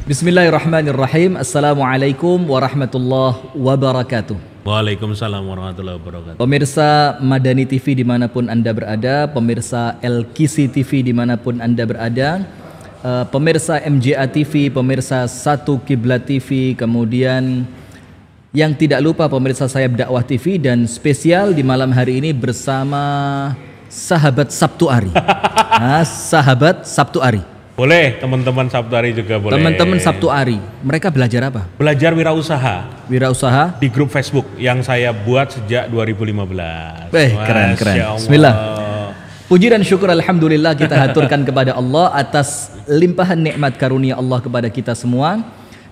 Bismillahirrahmanirrahim. Assalamualaikum warahmatullahi wabarakatuh. Waalaikumsalam warahmatullahi wabarakatuh. Pemirsa Madani TV dimanapun Anda berada, pemirsa LKC TV dimanapun Anda berada, pemirsa MJA TV, pemirsa Satu Kiblat TV, kemudian yang tidak lupa pemirsa Sayap Dakwah TV, dan spesial di malam hari ini bersama sahabat Sabtu Ari. Sahabat Sabtu Ari. Boleh, teman-teman Sabtu Ari juga boleh. Teman-teman Sabtu Ari, mereka belajar apa? Belajar wirausaha. Wirausaha di grup Facebook yang saya buat sejak 2015. Keren. Bismillah. Puji dan syukur alhamdulillah kita haturkan kepada Allah atas limpahan nikmat karunia Allah kepada kita semua.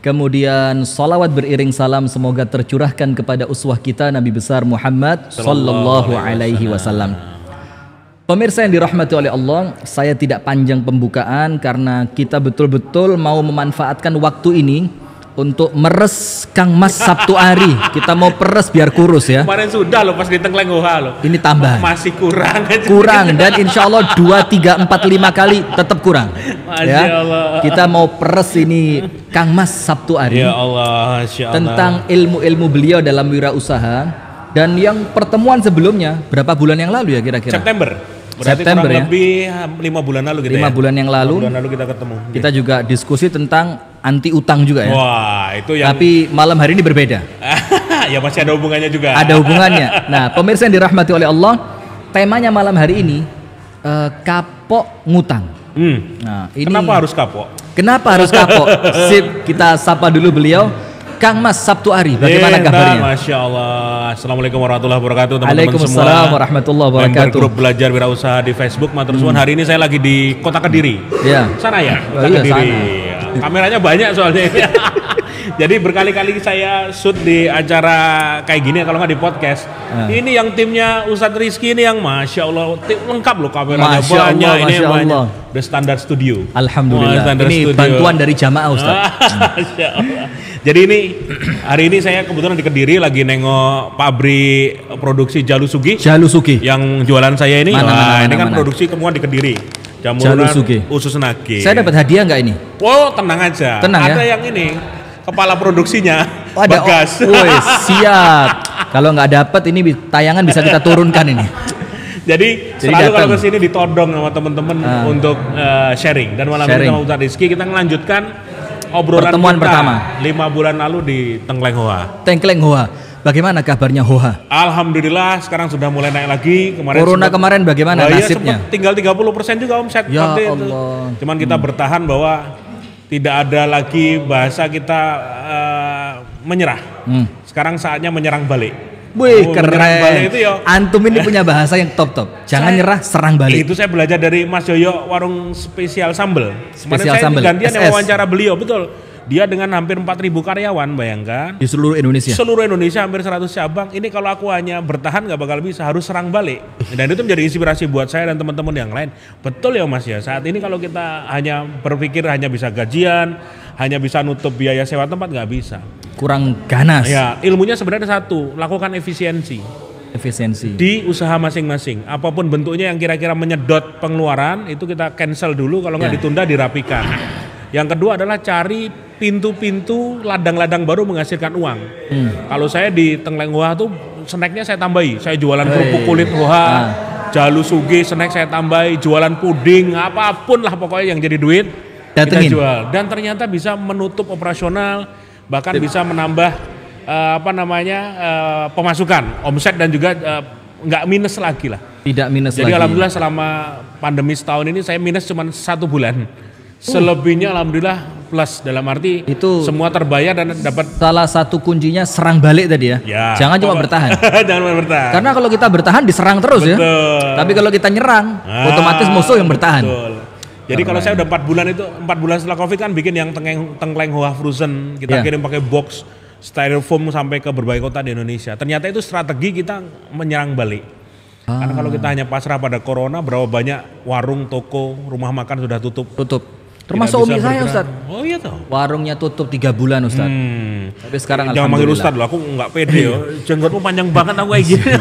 Kemudian salawat beriring salam semoga tercurahkan kepada uswah kita Nabi besar Muhammad sallallahu alaihi wasallam. Pemirsa yang dirahmati oleh Allah, saya tidak panjang pembukaan karena kita betul-betul mau memanfaatkan waktu ini untuk meres Kang Mas Sabtu Ari. Kita mau peres biar kurus ya. Kemarin sudah loh pas di Tengkleng Hoha loh. Ini tambah. Masih kurang. Kurang dan insya Allah 2, 3, 4, 5 kali tetap kurang. Masya Allah. Kita mau peres ini Kang Mas Sabtu Ari. Ya Allah, Masya Allah. Tentang ilmu-ilmu beliau dalam wirausaha. Dan yang pertemuan sebelumnya berapa bulan yang lalu ya kira-kira? September. Berarti September kurang ya? lebih 5 bulan lalu kita 5 bulan yang lalu. 5 bulan lalu kita ketemu. Kita juga diskusi tentang anti utang juga ya. Wah, itu yang. Tapi malam hari ini berbeda. Ya masih ada hubungannya juga. Ada hubungannya. Nah, pemirsa yang dirahmati oleh Allah, temanya malam hari ini kapok ngutang. Nah, ini Kenapa harus kapok? Kenapa harus kapok? Sip, kita sapa dulu beliau. Kang Mas Sabtu Ari, bagaimana kabarnya? Masya Allah. Assalamualaikum warahmatullahi wabarakatuh teman-teman semua. Waalaikumsalam warahmatullahi wabarakatuh. Member grup belajar wirausaha di Facebook Matur Suwun. Hari ini saya lagi di Kota Kediri. Ya. Sana ya? Kota Iya, Kediri. sana. Kameranya banyak soalnya. Jadi berkali-kali saya shoot di acara kayak gini kalau nggak di podcast. Ini yang timnya Ustadz Rizky ini yang Masya Allah lengkap loh, kameranya Masya banyak. Allah, ini Masya banyak. Allah. The Standard Studio. Alhamdulillah. Ini Studio. bantuan dari jamaah Ustadz. Masya Allah. Jadi ini hari ini saya kebetulan di Kediri lagi nengok pabrik produksi Jalu Sugi. Jalu Sugi. Yang jualan saya ini. Mana, ini kan mana. produksi semua di Kediri. Jalu Sugi. Usus nage. Saya dapat hadiah nggak ini? Oh, tenang aja. Tenang ada ya? yang ini kepala produksinya. Oh, ada. Bagas. Woi, siap. Kalau nggak dapat ini tayangan bisa kita turunkan ini. Jadi selalu kalau kesini ditodong sama teman-teman untuk sharing. Dan malam ini sama Ustadz Rizky kita melanjutkan obrolan pertemuan kita pertama 5 bulan lalu di Tengkleng Hoha. Tengkleng Hoha. Bagaimana kabarnya Hoha? Alhamdulillah sekarang sudah mulai naik lagi. Corona kemarin bagaimana nasibnya? Tinggal 30% juga omset. Ya Allah. Cuman kita bertahan bahwa tidak ada lagi bahasa kita menyerah. Sekarang saatnya menyerang balik. Wih, keren. Itu ya. Antum ini punya bahasa yang top. Jangan nyerah, serang balik. Itu saya belajar dari Mas Yoyo warung spesial sambel. Spesial saya sambel. gantian SS. yang wawancara beliau, betul. Dia dengan hampir 4.000 karyawan, bayangkan. Di seluruh Indonesia. Seluruh Indonesia hampir 100 cabang. Ini kalau aku hanya bertahan nggak bakal bisa, harus serang balik. Dan itu menjadi inspirasi buat saya dan teman-teman yang lain. Betul ya Mas ya. Saat ini kalau kita hanya berpikir hanya bisa gajian, hanya bisa nutup biaya sewa tempat, nggak bisa. Kurang ganas. Ya, ilmunya sebenarnya satu, lakukan efisiensi. Efisiensi. Di usaha masing-masing. Apapun bentuknya yang kira-kira menyedot pengeluaran, itu kita cancel dulu, kalau nggak ditunda dirapikan. Yang kedua adalah cari pintu-pintu ladang-ladang baru menghasilkan uang. Kalau saya di Tengkleng Hoha tuh snacknya saya tambahi. Saya jualan kerupuk kulit Hoha, Jalu Sugi, snack saya tambahi, jualan puding, apapun lah pokoknya yang jadi duit datengin. Kita jual. Dan ternyata bisa menutup operasional, bahkan bisa menambah pemasukan, omset, dan juga nggak minus lagi lah. Tidak minus Jadi lagi. alhamdulillah selama pandemi setahun ini saya minus cuma 1 bulan. Selebihnya alhamdulillah plus, dalam arti itu semua terbayar dan dapat. Salah satu kuncinya serang balik tadi ya. Jangan cuma bertahan. Jangan bertahan. Karena kalau kita bertahan diserang terus. Betul. Ya. Tapi kalau kita nyerang, otomatis musuh yang bertahan. Betul. Jadi kalau saya udah 4 bulan setelah Covid kan bikin yang Tengkleng Hoha Frozen, kita kirim pakai box styrofoam sampai ke berbagai kota di Indonesia. Ternyata itu strategi kita menyerang balik. Karena kalau kita hanya pasrah pada corona, berapa banyak warung, toko, rumah makan sudah tutup. Termasuk umi saya Ustaz. Oh iya toh. Warungnya tutup 3 bulan Ustaz. Tapi sekarang jangan manggil Ustaz loh, aku nggak pede ya. Jenggotmu panjang banget aku kayak gini.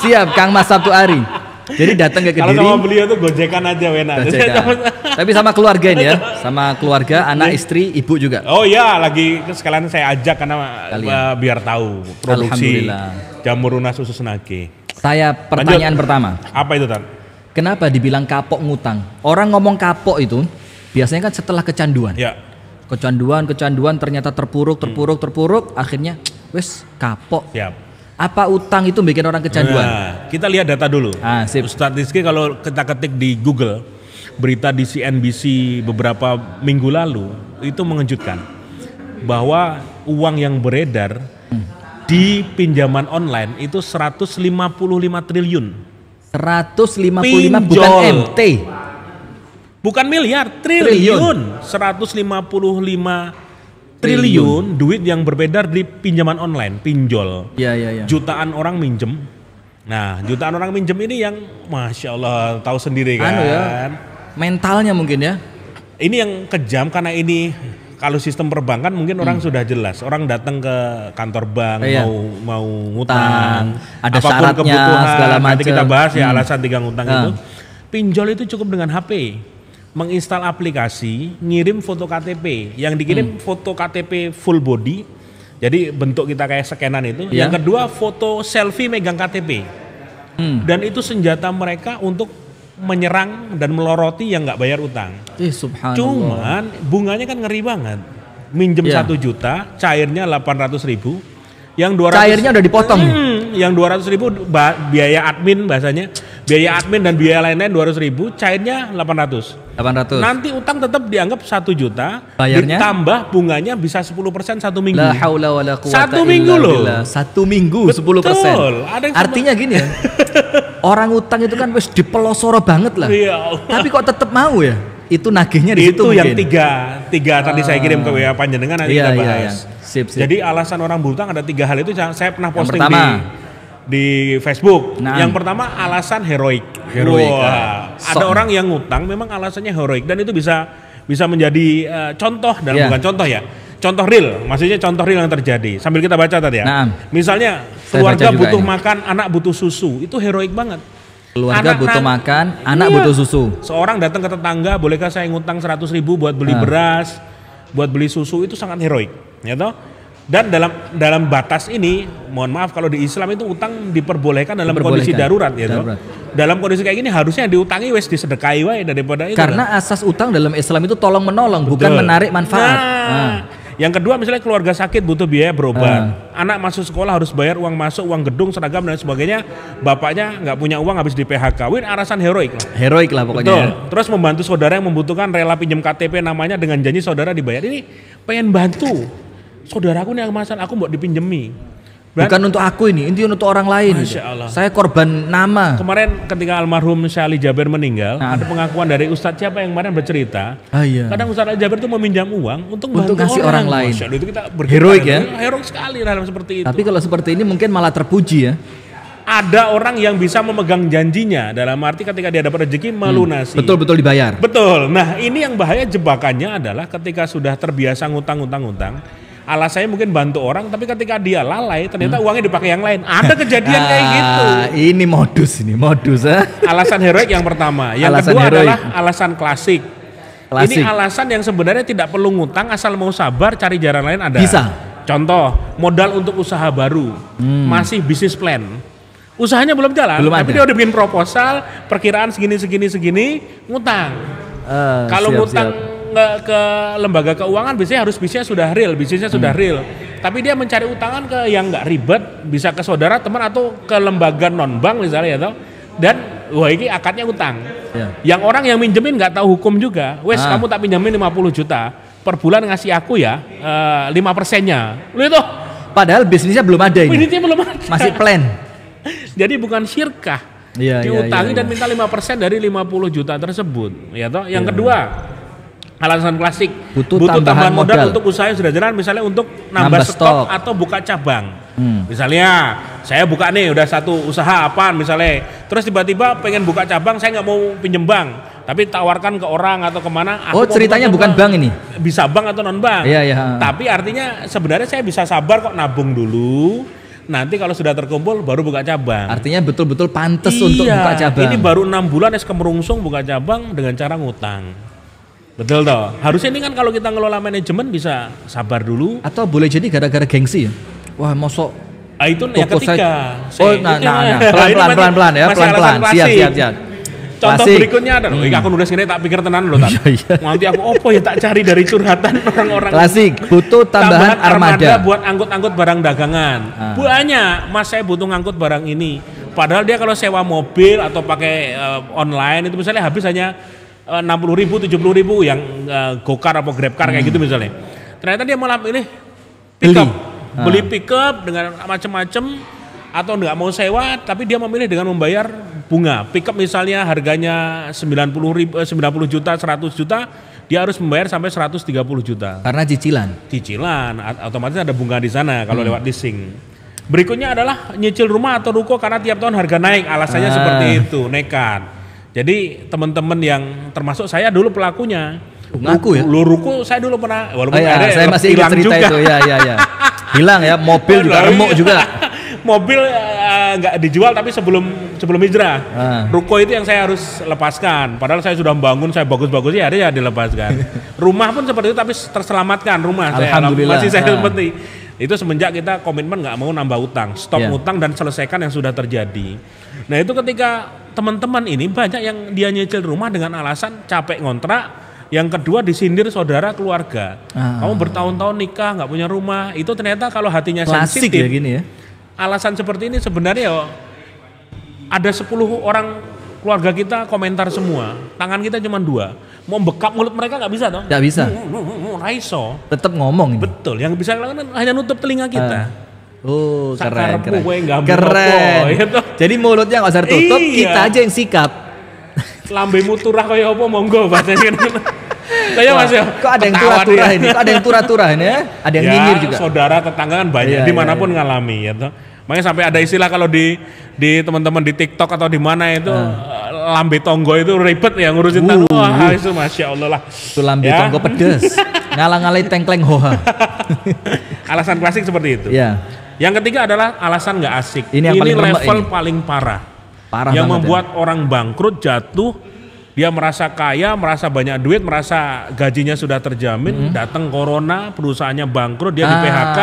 Siap Kang Mas Sabtu Ari. Jadi datang ke Kediri. Kalau sama beliau tuh gojekan aja wena. Tapi sama keluarga ini ya, sama keluarga, anak, istri, ibu juga. Oh iya, lagi sekalian saya ajak karena biar tahu produksi jamur lunas usus nage. Saya pertanyaan pertama. Apa itu, Tan? Kenapa dibilang kapok ngutang? Orang ngomong kapok itu biasanya kan setelah kecanduan. Ya. Kecanduan ternyata terpuruk, akhirnya wes kapok. Siap. Apa utang itu bikin orang kecanduan? Nah, kita lihat data dulu. Sip. Ustadz Rizky kalau kita ketik di Google berita di CNBC beberapa minggu lalu itu mengejutkan bahwa uang yang beredar di pinjaman online itu 155 triliun. 155 Pinjol. bukan MT. Bukan miliar, triliun. 155 triliun duit yang beredar di pinjaman online, pinjol. Iya. Jutaan orang minjem. Nah, jutaan orang minjem ini yang Masya Allah tahu sendiri kan. Mentalnya mungkin ya. Ini yang kejam karena ini kalau sistem perbankan mungkin orang sudah jelas. Orang datang ke kantor bank mau ngutang, ada apapun syaratnya, kebutuhan. segala macam. Nanti kita bahas ya alasan 3 ngutang itu. Pinjol itu cukup dengan HP. Menginstal aplikasi, ngirim foto KTP. Yang dikirim foto KTP full body. Jadi bentuk kita kayak scanan itu. Yang kedua foto selfie megang KTP. Dan itu senjata mereka untuk menyerang dan meloroti yang nggak bayar utang. Subhanallah. Cuman bunganya kan ngeri banget. Minjem 1 juta, cairnya 800.000. Yang 200 cairnya udah dipotong. Yang 200.000 biaya admin bahasanya. Biaya admin dan biaya lain-lain 200.000, cairnya 800. Nanti utang tetap dianggap 1 juta. Bayarnya? Ditambah bunganya bisa 10% 1 minggu. La haula wala quwata 1 minggu loh. 1 minggu 10%. Artinya gini ya. Orang utang itu kan wis dipelosoro banget lah. Tapi kok tetap mau ya? Itu nagihnya di situ. Itu yang tiga tadi saya kirim ke WA panjenengan nanti kita bahas. Sip. Jadi alasan orang berutang ada 3 hal itu saya pernah posting di Facebook. Yang pertama alasan heroik. Ada orang yang ngutang memang alasannya heroik dan itu bisa menjadi contoh dalam bukan contoh ya. Contoh real, maksudnya contoh real yang terjadi. Sambil kita baca tadi ya. Misalnya keluarga butuh makan, anak butuh susu, itu heroik banget. Keluarga butuh makan, anak butuh susu. Seorang datang ke tetangga, bolehkah saya ngutang 100.000 buat beli beras, buat beli susu, itu sangat heroik, ya toh? Dan dalam batas ini, mohon maaf kalau di Islam itu utang diperbolehkan dalam kondisi darurat, ya toh? Dalam kondisi kayak gini harusnya diutangi wes disedekahi wae daripada itu. Karena asas utang dalam Islam itu tolong menolong, bukan menarik manfaat. Yang kedua misalnya keluarga sakit butuh biaya berobat, anak masuk sekolah harus bayar uang masuk, uang gedung, seragam dan sebagainya, bapaknya nggak punya uang habis di PHK, alasan heroik lah. Heroik lah pokoknya. Betul. Terus membantu saudara yang membutuhkan, rela pinjam KTP namanya dengan janji saudara dibayar. Ini pengen bantu saudaraku nih yang masalah, aku mau dipinjemi. Bukan untuk aku ini untuk orang lain. Masya Allah. Saya korban nama. Kemarin ketika almarhum Syekh Ali Jaber meninggal, ada pengakuan dari Ustadz siapa yang kemarin bercerita. Kadang Ustadz Ali Jaber itu meminjam uang untuk kasih orang lain. Masya Allah, itu kita heroik ya. Heroik sekali dalam seperti itu. Tapi kalau seperti ini mungkin malah terpuji ya. Ada orang yang bisa memegang janjinya, dalam arti ketika dia dapat rezeki melunasi. Betul-betul dibayar. Betul. Nah ini yang bahaya jebakannya adalah ketika sudah terbiasa ngutang. Alasannya mungkin bantu orang, tapi ketika dia lalai ternyata uangnya dipakai yang lain. Ada kejadian kayak gitu. Ini modus. Alasan heroik yang pertama. Yang kedua adalah alasan klasik. Ini alasan yang sebenarnya tidak perlu ngutang, asal mau sabar cari jalan lain ada. Bisa. Contoh, modal untuk usaha baru, masih bisnis plan. Usahanya belum jalan, tapi dia udah bikin proposal, perkiraan segini, ngutang. Kalau ngutang ke lembaga keuangan biasanya harus bisnisnya sudah real. Tapi dia mencari utangan ke yang nggak ribet, bisa ke saudara, teman atau ke lembaga non bank misalnya ya toh. Dan wah ini akadnya utang. Yang orang yang minjemin nggak tahu hukum juga. Kamu tak pinjemin 50 juta per bulan ngasih aku ya 5%-nya. Lu itu. Padahal bisnisnya belum ada ini. Bisnisnya belum ada. Masih plan. Jadi bukan syirkah. Diutangi dan minta 5% dari 50 juta tersebut. Ya toh. Yang kedua, alasan klasik butuh tambahan modal untuk usaha yang sudah jalan, misalnya untuk nambah stok atau buka cabang. Misalnya saya buka nih udah satu usaha apa misalnya, terus tiba-tiba pengen buka cabang, saya nggak mau pinjem bank, tapi tawarkan ke orang atau kemana. Ceritanya bukan bank ini? Bisa bank atau non bank. Tapi artinya sebenarnya saya bisa sabar kok, nabung dulu. Nanti kalau sudah terkumpul baru buka cabang. Artinya betul-betul pantas untuk buka cabang. Ini baru 6 bulan es kemerungsung buka cabang dengan cara ngutang. Betul toh. Harusnya ini kan kalau kita ngelola manajemen bisa sabar dulu. Atau boleh jadi gara-gara gengsi ya? Wah, mosok Itu yang ketiga. Pelan-pelan ya, pelan-pelan. Siap. Contoh berikutnya ada, aku nulis gini tak pikir tenan loh. Nanti aku opo ya tak cari dari curhatan orang-orang. Klasik, butuh tambahan armada buat angkut-angkut barang dagangan. Banyak, Mas saya butuh ngangkut barang ini. Padahal dia kalau sewa mobil atau pakai online itu misalnya habis hanya 60.000, 70.000 yang Gokar atau Grabcar kayak gitu misalnya. Ternyata dia malah pilih pickup, beli pickup dengan macam-macam atau nggak mau sewa, tapi dia memilih dengan membayar bunga. Pickup misalnya harganya 90 juta, 100 juta, dia harus membayar sampai 130 juta. Karena cicilan. Cicilan, otomatis ada bunga di sana kalau lewat leasing. Berikutnya adalah nyicil rumah atau ruko karena tiap tahun harga naik, alasannya seperti itu, nekat. Jadi teman-teman yang termasuk saya dulu pelakunya. Ngaku ya? Ruko saya dulu pernah, walaupun saya masih ingat cerita juga. Itu, ya. Hilang ya, mobil juga remuk juga. Mobil nggak dijual tapi sebelum hijrah. Ruko itu yang saya harus lepaskan. Padahal saya sudah membangun, saya bagus-bagus ya, ada ya dilepaskan. Rumah pun seperti itu tapi terselamatkan rumah. Alhamdulillah. Masih saya seperti itu semenjak kita komitmen nggak mau nambah utang, stop utang dan selesaikan yang sudah terjadi. Nah itu ketika teman-teman ini banyak yang dia nyicil rumah dengan alasan capek ngontrak. Yang kedua disindir saudara keluarga. Kamu bertahun-tahun nikah nggak punya rumah, itu ternyata kalau hatinya klasik sensitif. Ya gini ya. Alasan seperti ini sebenarnya ada 10 orang keluarga kita komentar semua, tangan kita cuma 2, mau bekap mulut mereka nggak bisa toh? Nggak bisa. Raiso. Tetap ngomong. Ini. Betul, yang bisa lakukan hanya nutup telinga kita. Keren. Gitu. Jadi mulutnya nggak usah tutup, kita aja yang sikap. Lambemu turah kayak apa monggo bahasanya. Saya Mas ya. Kok ada yang turah-turah ini? Kok ada yang turah-turah ini ya? Ada yang nyinyir juga. Saudara tetangga kan banyak dimanapun ngalami ya toh. Makanya sampai ada istilah kalau di teman-teman di TikTok atau di mana itu lambe tonggo itu ribet ya ngurusin tanggo. Wah, itu Masya Allah lah. Itu lambe tonggo pedes. Ngalang-ngalai tengkleng hoha. Alasan klasik seperti itu. Ya. Yang ketiga adalah alasan nggak asik. Ini level paling parah. Yang membuat orang bangkrut, jatuh, dia merasa kaya, merasa banyak duit, merasa gajinya sudah terjamin, datang corona, perusahaannya bangkrut, dia di PHK,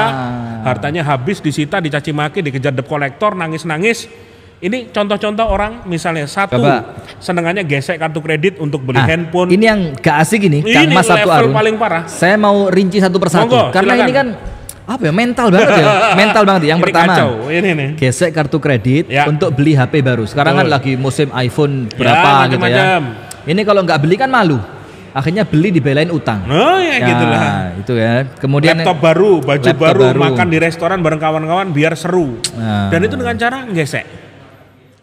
hartanya habis, disita, dicaci maki, dikejar debt collector, nangis-nangis. Ini contoh-contoh orang misalnya senengannya gesek kartu kredit untuk beli handphone. Ini yang gak asik ini, Kang Mas Sabtu Arun. Paling parah. Saya mau rinci satu persatu. Monggo, karena silakan. Ini kan apa ya, mental banget ya. Mental banget. Yang pertama, ini. gesek kartu kredit untuk beli HP baru. Sekarang kan lagi musim iPhone berapa gitu ya. Ini kalau nggak beli kan malu. Akhirnya beli dibelain utang. Oh ya gitulah. Itu ya. Kemudian laptop baru, baju baru, makan di restoran bareng kawan-kawan biar seru. Dan itu dengan cara gesek.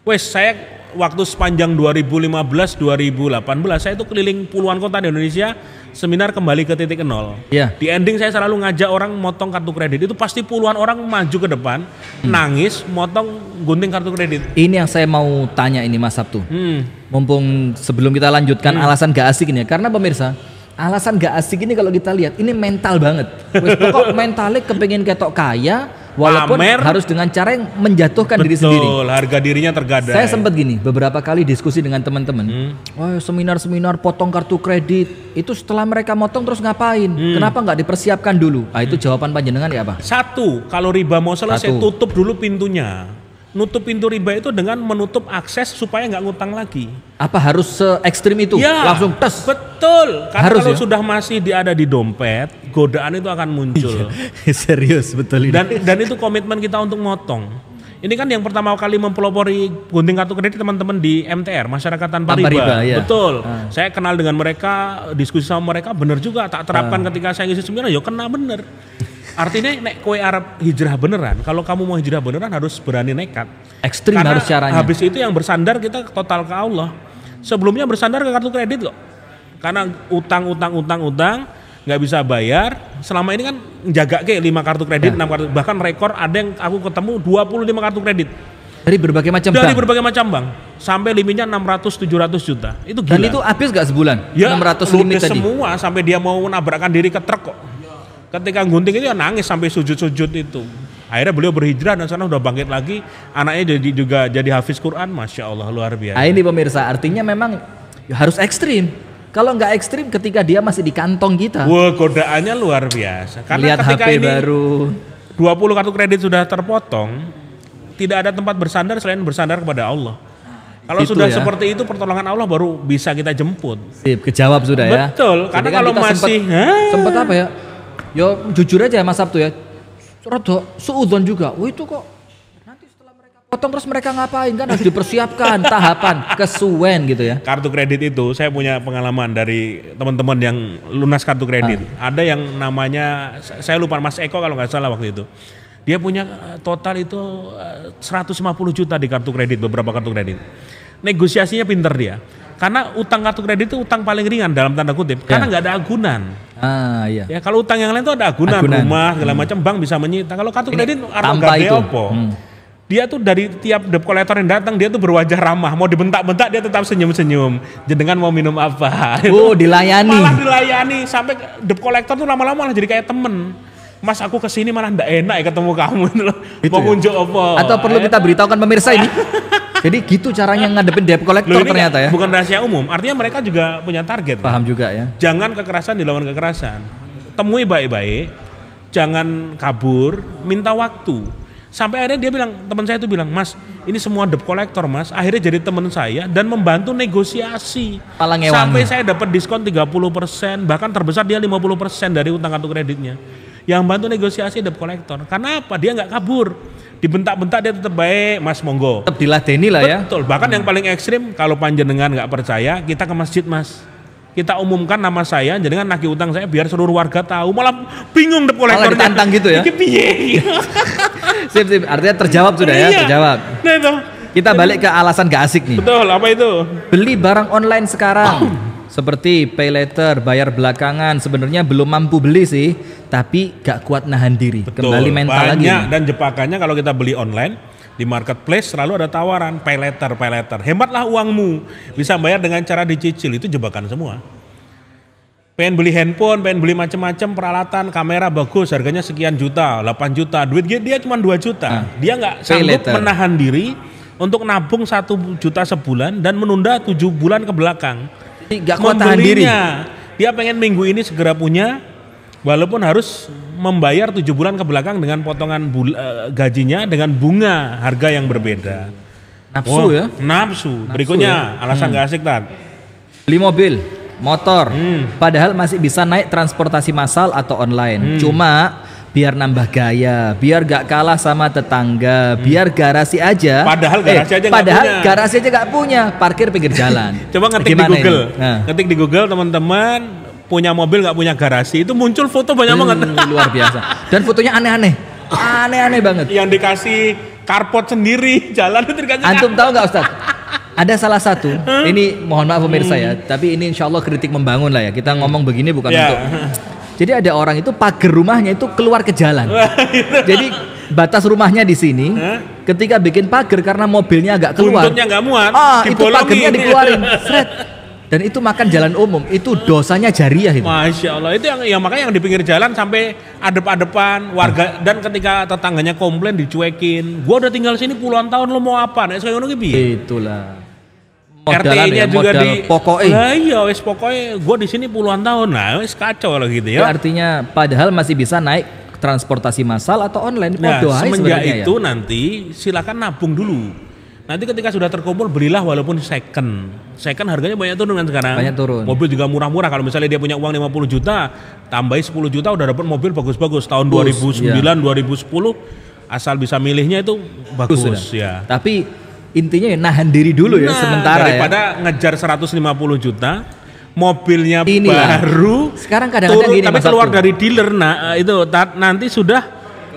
Wes saya waktu sepanjang 2015-2018 saya itu keliling puluhan kota di Indonesia. Seminar kembali ke titik nol. Di ending saya selalu ngajak orang motong kartu kredit. Itu pasti puluhan orang maju ke depan, nangis, motong gunting kartu kredit. Ini yang saya mau tanya ini Mas Sabtu. Mumpung sebelum kita lanjutkan alasan gak asik ini ya. Karena pemirsa, alasan gak asik ini kalau kita lihat ini mental banget. Pokok mentalnya kepengen ketok kaya, walaupun harus dengan cara yang menjatuhkan diri sendiri. Betul, harga dirinya tergadai. Saya sempat gini, beberapa kali diskusi dengan teman-teman. Seminar-seminar potong kartu kredit, itu setelah mereka motong terus ngapain? Kenapa nggak dipersiapkan dulu? Itu jawaban panjenengan ya apa? Satu, kalau riba mau selesai tutup dulu pintunya. Nutup pintu riba itu dengan menutup akses supaya nggak ngutang lagi. Apa harus se-ekstrim itu? Ya, langsung tes. Betul. Karena harus, kalau sudah masih ada di dompet, godaan itu akan muncul. Serius, betul ini. Dan itu komitmen kita untuk motong. Ini kan yang pertama kali mempelopori gunting kartu kredit teman-teman di MTR, Masyarakat Tanpa Riba. Ya. Betul. Saya kenal dengan mereka, diskusi sama mereka, benar juga. Tak terapkan ketika saya ngisi seminar, ya kena bener. Artinya nek kowe Arab hijrah beneran, kalau kamu mau hijrah beneran harus berani nekat. Ekstrim harus caranya. Habis itu yang bersandar kita total ke Allah. Sebelumnya bersandar ke kartu kredit loh. Karena utang nggak bisa bayar. Selama ini kan jaga ke 5 kartu kredit, 6 kartu, bahkan rekor ada yang aku ketemu 25 kartu kredit. Dari berbagai macam bank. Dari berbagai macam bank. Sampai limitnya 600-700 juta. Itu gila. Dan itu habis gak sebulan? Ya, 600 limit tadi. Semua sampai dia mau nabrakkan diri ke truk kok. Ketika gunting itu ya nangis sampai sujud-sujud itu. Akhirnya beliau berhijrah dan sekarang udah bangkit lagi. Anaknya jadi hafiz Quran, Masya Allah luar biasa. Ini pemirsa, artinya memang harus ekstrim. Kalau nggak ekstrim ketika dia masih di kantong kita. Wah, godaannya luar biasa. Karena Lihat ketika HP ini baru. 20 kartu kredit sudah terpotong, tidak ada tempat bersandar selain bersandar kepada Allah. Kalau Itu sudah ya. seperti itu, pertolongan Allah baru bisa kita jemput. Sip, kejawab sudah ya. Betul, Jadi karena kan kalau kita masih sempet apa ya? Yo jujur aja Mas Sabtu ya. Rada suudzon juga. Wah itu kok nanti setelah mereka potong terus mereka ngapain kan harus dipersiapkan tahapan kesuwen gitu ya. kartu kredit itu, saya punya pengalaman dari teman-teman yang lunas kartu kredit. Ada yang namanya, saya lupa, Mas Eko kalau nggak salah waktu itu. Dia punya total itu 150 juta di kartu kredit, beberapa kartu kredit. Negosiasinya pinter dia. Karena utang kartu kredit itu utang paling ringan dalam tanda kutip, karena nggak ada agunan. Iya. Ya kalau utang yang lain itu ada agunan. Rumah segala macam, bank bisa menyita. Kalau kartu kredit tanpa itu. Dia tuh dari tiap debt collector yang datang dia tuh berwajah ramah, mau dibentak-bentak dia tetap senyum-senyum. Jenengan mau minum apa? Oh, dilayani. Malah dilayani sampai debt collector tuh lama-lama malah jadi kayak temen. Mas aku kesini malah ndak enak ya ketemu kamu itu loh. Mau ngunjuk apa? Atau perlu kita beritahukan pemirsa ini? Jadi gitu caranya ngadepin debt collector ternyata ya. Bukan rahasia umum, artinya mereka juga punya target. Paham juga ya. Jangan kekerasan dilawan kekerasan. Temui baik-baik, jangan kabur, minta waktu. Sampai akhirnya dia bilang, teman saya itu bilang, Mas, ini semua debt collector Mas, akhirnya jadi teman saya dan membantu negosiasi. Sampai saya dapat diskon 30%, bahkan terbesar dia 50% dari utang kartu kreditnya. Yang bantu negosiasi debt collector. Karena apa? Dia nggak kabur. Dibentak-bentak dia tetap baik, Mas monggo. Tetap diladeni lah ya. Betul, bahkan yang paling ekstrim, kalau panjenengan nggak percaya, kita ke masjid Mas. Kita umumkan nama saya, jenengan nagih utang saya biar seluruh warga tahu. Malah bingung debt collector. Malah ditantang gitu ya. Sip, artinya terjawab sudah ya, terjawab. Nah itu. Kita balik ke alasan gak asik nih. Betul, apa itu? Beli barang online sekarang. Seperti pay later, bayar belakangan, sebenarnya belum mampu beli sih, tapi gak kuat nahan diri. Betul, kembali mental lagi. Dan jebakannya kalau kita beli online di marketplace selalu ada tawaran pay later. Hematlah uangmu, bisa bayar dengan cara dicicil, itu jebakan semua. Pengen beli handphone, pengen beli macam-macam peralatan, kamera bagus, harganya sekian juta, 8 juta, duit dia cuma 2 juta. Dia nggak sanggup menahan diri untuk nabung 1 juta sebulan dan menunda 7 bulan ke belakang. Gak kuat tahan diri. Dia pengen minggu ini segera punya, walaupun harus membayar 7 bulan ke belakang dengan potongan gajinya dengan bunga harga yang berbeda. Nafsu ya? Nafsu. Berikutnya alasan gak asik Tan. Beli mobil, motor, padahal masih bisa naik transportasi massal atau online. Cuma biar nambah gaya, biar gak kalah sama tetangga, biar garasi aja. Padahal garasi aja gak punya, parkir pinggir jalan. Coba ngetik di Google, ngetik di Google teman-teman, punya mobil gak punya garasi, itu muncul foto banyak banget. Luar biasa. Dan fotonya aneh-aneh banget. Yang dikasih carport sendiri, jalan itu dikasih. Antum tahu nggak Ustaz? Ada salah satu, ini mohon maaf pemirsa ya, tapi ini insya Allah kritik membangun lah ya. Kita ngomong begini bukan untuk. Jadi ada orang itu pagar rumahnya itu keluar ke jalan. Jadi batas rumahnya di sini. Ketika bikin pagar karena mobilnya agak keluar. Buntutnya nggak muat. Itu pagarnya dikeluarin. Sret. Dan itu makan jalan umum. Itu dosanya jariah itu. Masya Allah. Itu yang makanya yang di pinggir jalan sampai adep-adepan warga dan ketika tetangganya komplain dicuekin. Gua udah tinggal sini puluhan tahun, lo mau apa? Nah, sekarang itulah. RT-nya juga di pokoknya. Nah, iya wes pokoknya gue di sini puluhan tahun. Nah, wes kacau lah gitu ya. Artinya padahal masih bisa naik transportasi massal atau online. Nah, semenjak itu nanti silakan nabung dulu. Nanti ketika sudah terkumpul belilah walaupun second. Second harganya banyak turun kan sekarang. Banyak turun. Mobil juga murah-murah. Kalau misalnya dia punya uang 50 juta, tambahin 10 juta udah dapat mobil bagus-bagus tahun 2009, 2010 asal bisa milihnya itu bagus ya. Tapi intinya ya nahan diri dulu ya sementara daripada ngejar 150 juta mobilnya baru sekarang kadang-kadang gini tapi keluar dari dealer itu nanti sudah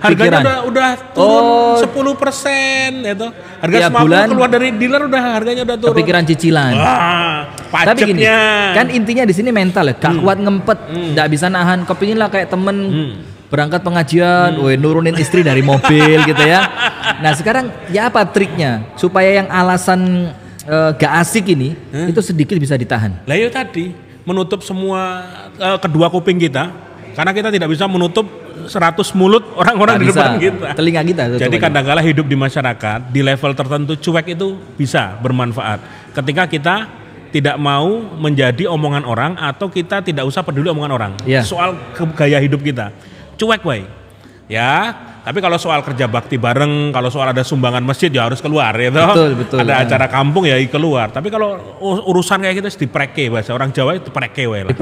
harganya udah turun 10% itu harga smartphone keluar dari dealer udah harganya udah turun kepikiran cicilan pajaknya. Tapi gini, kan intinya di sini mental ya gak kuat ngempet gak bisa nahan kepingin lah kayak temen berangkat pengajian, nurunin istri dari mobil gitu ya. Nah sekarang ya apa triknya supaya yang alasan gak asik ini itu sedikit bisa ditahan? Lah itu tadi menutup semua kedua kuping kita karena kita tidak bisa menutup 100 mulut orang-orang di depan kita. Telinga kita. Jadi kadang-kala hidup di masyarakat di level tertentu cuek itu bisa bermanfaat. Ketika kita tidak mau menjadi omongan orang atau kita tidak usah peduli omongan orang soal gaya hidup kita. Cuek wae. Ya, tapi kalau soal kerja bakti bareng, kalau soal ada sumbangan masjid ya harus keluar ya toh. Betul. Ada acara kampung ya keluar. Tapi kalau urusan kayak gitu dipreke, bahasa orang Jawa itu dipreke wae lah.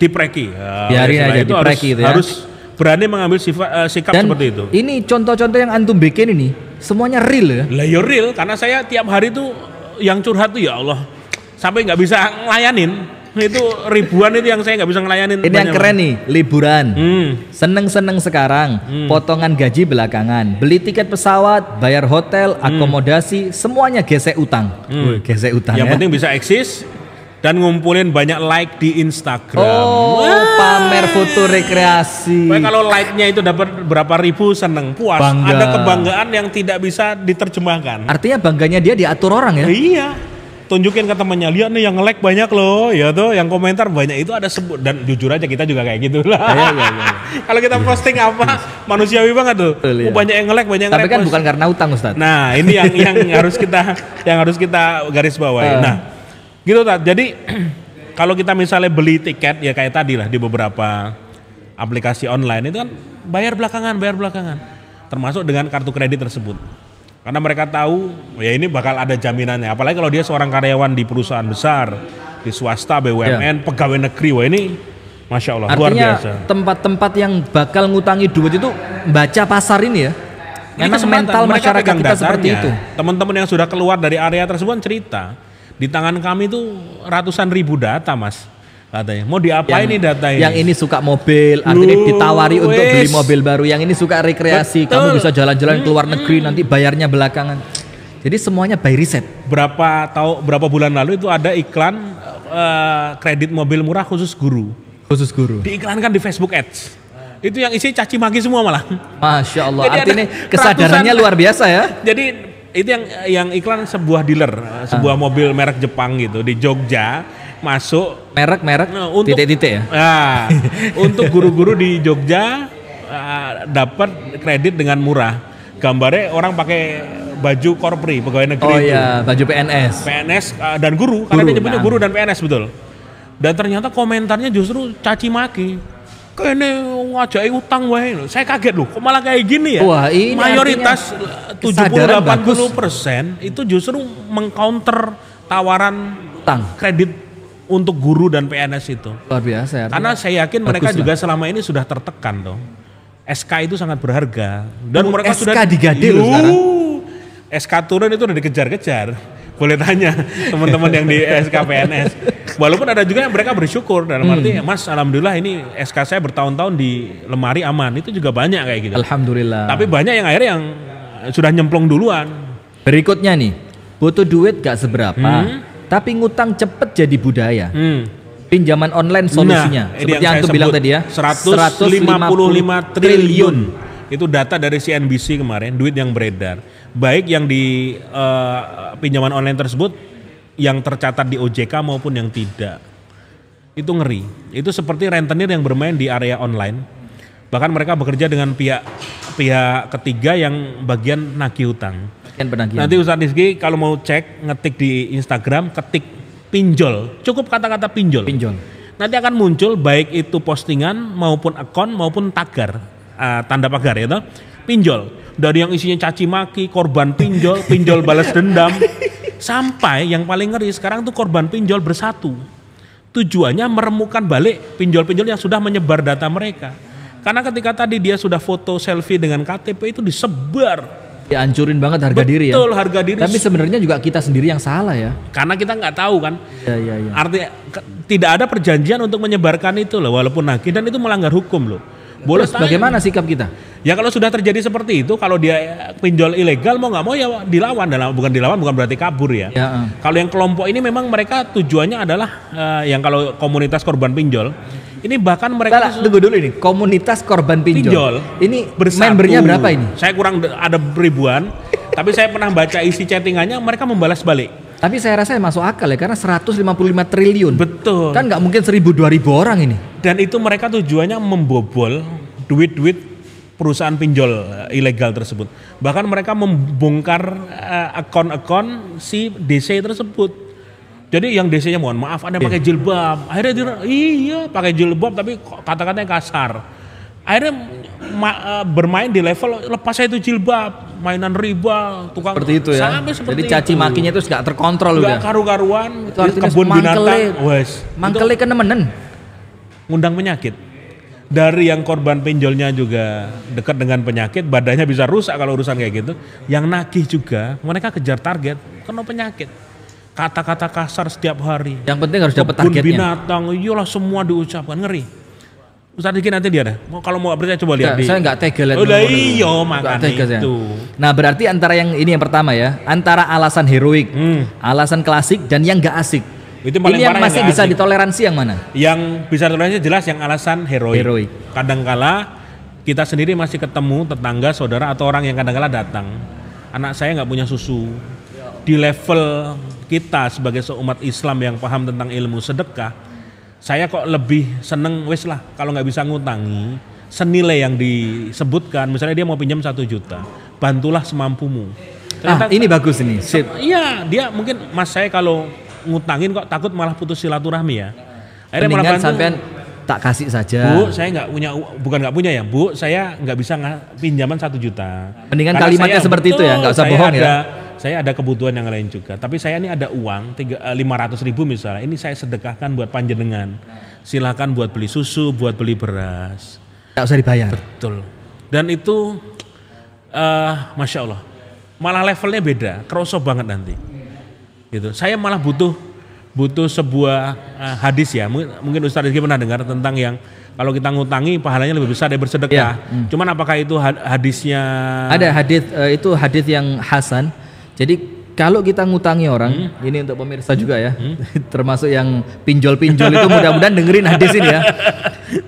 Dipreki. Biarin aja itu dipreki itu ya. Harus berani mengambil sikap dan seperti itu. Ini contoh-contoh yang antum bikin ini semuanya real ya? Lah ya real, karena saya tiap hari tuh yang curhat tuh ya Allah sampai nggak bisa ngelayanin. Itu ribuan itu yang saya nggak bisa ngelayanin. Ini yang keren nih, liburan, seneng-seneng sekarang, potongan gaji belakangan, beli tiket pesawat, bayar hotel, akomodasi, semuanya gesek utang. Gesek utang. Yang penting bisa eksis dan ngumpulin banyak like di Instagram. Pamer foto rekreasi. Kalau like-nya itu dapat berapa ribu, seneng, puas. Bangga. Ada kebanggaan yang tidak bisa diterjemahkan. Artinya bangganya dia diatur orang ya? Iya. Tunjukin ke temannya, lihat nih yang nge-like banyak loh, ya tuh, yang komentar banyak, itu ada sebut. Dan jujur aja kita juga kayak gitu lah. Iya. Kalau kita posting apa, manusiawi banget tuh. Banyak yang nge-like, banyak yang tapi kan bukan karena utang, Ustaz. Nah, ini yang harus kita garis bawahi. Nah, gitu Tat. Jadi kalau kita misalnya beli tiket ya kayak tadi lah di beberapa aplikasi online itu kan bayar belakangan. Termasuk dengan kartu kredit tersebut. Karena mereka tahu ya ini bakal ada jaminannya. Apalagi kalau dia seorang karyawan di perusahaan besar, di swasta, BUMN, pegawai negeri. Wah ini Masya Allah, luar biasa. Artinya tempat-tempat yang bakal ngutangi duit itu baca pasar ini ya. Memang mental masyarakat kita seperti itu. Teman-teman yang sudah keluar dari area tersebut cerita, di tangan kami tuh ratusan ribu data mas. Katanya, mau diapain nih datanya? Yang ini suka mobil, artinya ditawari untuk beli mobil baru. Yang ini suka rekreasi, kamu bisa jalan-jalan ke luar negeri, nanti bayarnya belakangan. Jadi semuanya by riset. Berapa bulan lalu itu ada iklan kredit mobil murah khusus guru. Diiklankan di Facebook Ads. Itu yang isi caci maki semua malah. Masya Allah. Jadi artinya kesadarannya luar biasa ya. Jadi itu yang iklan sebuah dealer, sebuah mobil merek Jepang gitu di Jogja. Masuk merek titik-titik ya. Nah, untuk guru-guru di Jogja dapat kredit dengan murah. Gambarnya orang pakai baju korpri pegawai negeri. Oh iya, baju PNS dan guru karena dia nyebutnya guru dan PNS betul. Dan ternyata komentarnya justru caci maki. Kayaknya ngajak utang wae. Saya kaget loh, kok malah kayak gini ya. Wah, ini mayoritas 70-80% itu justru mengcounter tawaran utang kredit untuk guru dan PNS itu. Luar biasa. Karena saya yakin mereka juga selama ini sudah tertekan dong. SK itu sangat berharga dan mereka SK sudah digade loh sekarang. SK turun itu udah dikejar-kejar. Boleh tanya teman-teman yang di SK PNS. Walaupun ada juga yang mereka bersyukur dalam arti Mas alhamdulillah ini SK saya bertahun-tahun di lemari aman. Itu juga banyak kayak gitu. Alhamdulillah. Tapi banyak yang akhirnya yang sudah nyemplung duluan. Berikutnya nih, butuh duit gak seberapa. Tapi ngutang cepet jadi budaya. Pinjaman online solusinya. Seperti yang antum bilang tadi ya. 155 triliun. Itu data dari CNBC kemarin, duit yang beredar. Baik yang di pinjaman online tersebut yang tercatat di OJK maupun yang tidak. Itu ngeri. Itu seperti rentenir yang bermain di area online. Bahkan mereka bekerja dengan pihak ketiga yang bagian nagih hutang. Nanti Ustaz Rizky kalau mau cek, ngetik di Instagram, ketik pinjol, cukup kata-kata pinjol. Nanti akan muncul baik itu postingan maupun akun maupun tagar, tanda pagar ya toh, pinjol. Dari yang isinya caci maki, korban pinjol balas dendam, sampai yang paling ngeri sekarang tuh korban pinjol bersatu. Tujuannya meremukkan balik pinjol-pinjol yang sudah menyebar data mereka. Karena ketika tadi dia sudah foto selfie dengan KTP itu disebar. Dihancurin banget harga diri ya. Betul, harga diri. Tapi sebenarnya juga kita sendiri yang salah ya. Karena kita nggak tahu kan. Iya. Artinya tidak ada perjanjian untuk menyebarkan itu loh, walaupun nagih, dan itu melanggar hukum loh. Boleh. Bagaimana sikap kita? Ya kalau sudah terjadi seperti itu, kalau dia pinjol ilegal mau nggak mau ya dilawan. Bukan berarti kabur ya. Kalau yang kelompok ini memang mereka tujuannya adalah yang kalau komunitas korban pinjol. Ini bahkan mereka tunggu dulu ini, komunitas korban pinjol. Ini bersatu. Membernya berapa ini? Saya kurang ada ribuan, tapi saya pernah baca isi chattingannya, mereka membalas balik. Tapi saya rasa masuk akal ya, karena 155 triliun. Betul. Kan nggak mungkin 1.000-2.000 orang ini. Dan itu mereka tujuannya membobol duit-duit perusahaan pinjol ilegal tersebut. Bahkan mereka membongkar akun-akun si DC tersebut. Jadi yang DC-nya mohon maaf ada yang pakai jilbab. Akhirnya dia iya pakai jilbab tapi kata-katanya kasar. Akhirnya bermain di level lepas saya itu jilbab, mainan riba, tukang seperti itu ya. Jadi caci makinya itu nggak terkontrol udah. Nggak karu-karuan, kebun binatang, mangkele kenemenen. Ngundang penyakit. Dari yang korban pinjolnya juga dekat dengan penyakit, badannya bisa rusak kalau urusan kayak gitu. Yang nagih juga, mereka kejar target, kena penyakit. Kata-kata kasar setiap hari. Yang penting harus dapat targetnya. Kebun binatang, iyalah semua diucapkan, ngeri. Ustaz Diki nanti dia ada. Kalau mau percaya coba lihat. Saya nggak tega lihat. Udah iya makanya itu. Nah berarti antara yang ini yang pertama ya, antara alasan heroik, alasan klasik dan yang nggak asik. Itu paling ini yang masih bisa asik. ditoleransi yang mana? Yang bisa ditoleransi jelas yang alasan heroik. Kadangkala kita sendiri masih ketemu tetangga, saudara atau orang yang kadangkala datang. Anak saya nggak punya susu. Di level kita sebagai seumat Islam yang paham tentang ilmu sedekah, saya kok lebih seneng wes lah kalau nggak bisa ngutangi senilai yang disebutkan, misalnya dia mau pinjam 1 juta, bantulah semampumu. Ternyata, ini bagus ini. Sip. Iya, dia mungkin mas saya kalau ngutangin kok takut malah putus silaturahmi ya. Akhirnya mendingan sampean tak kasih saja. Bu, saya nggak punya, bukan nggak punya ya, Bu, saya nggak bisa pinjaman 1 juta. Mendingan karena kalimatnya seperti itu ya, nggak usah bohong ya. Saya ada kebutuhan yang lain juga, tapi saya ini ada uang 500.000 misalnya, ini saya sedekahkan buat panjenengan. Silakan buat beli susu, buat beli beras. Nggak usah dibayar. Betul. Dan itu, masya Allah, malah levelnya beda, kerosok banget nanti. Gitu. Saya malah butuh sebuah hadis ya, mungkin Ustaz Rizky pernah dengar tentang yang kalau kita ngutangi pahalanya lebih besar dari bersedekah. Ya. Cuman apakah itu hadisnya? Ada hadis itu hadis yang hasan. Jadi kalau kita ngutangi orang, ini untuk pemirsa juga ya, termasuk yang pinjol-pinjol itu mudah-mudahan dengerin hadis ini ya.